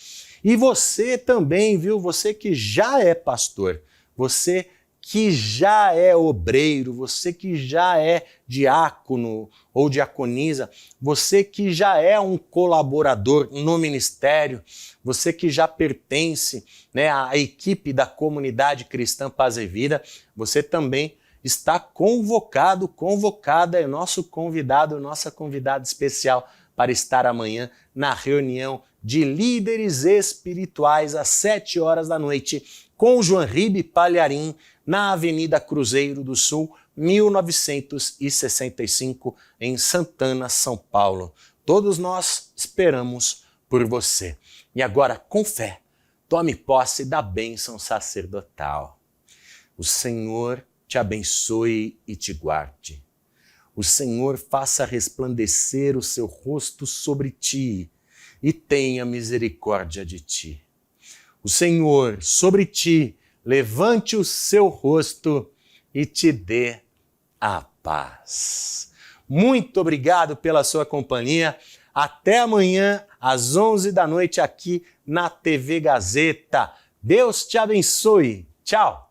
E você também, viu? Você que já é pastor, você que já é obreiro, você que já é diácono ou diaconisa, você que já é um colaborador no ministério, você que já pertence, né, à equipe da comunidade cristã Paz e Vida, você também está convocado, convocada, é nosso convidado, nossa convidada especial para estar amanhã na reunião de líderes espirituais às 7 horas da noite com João Ribe Palharim, na Avenida Cruzeiro do Sul, 1965, em Santana, São Paulo. Todos nós esperamos por você. E agora, com fé, tome posse da bênção sacerdotal. O Senhor te abençoe e te guarde. O Senhor faça resplandecer o seu rosto sobre ti e tenha misericórdia de ti. O Senhor sobre ti levante o seu rosto e te dê a paz. Muito obrigado pela sua companhia. Até amanhã, às 11 da noite, aqui na TV Gazeta. Deus te abençoe. Tchau!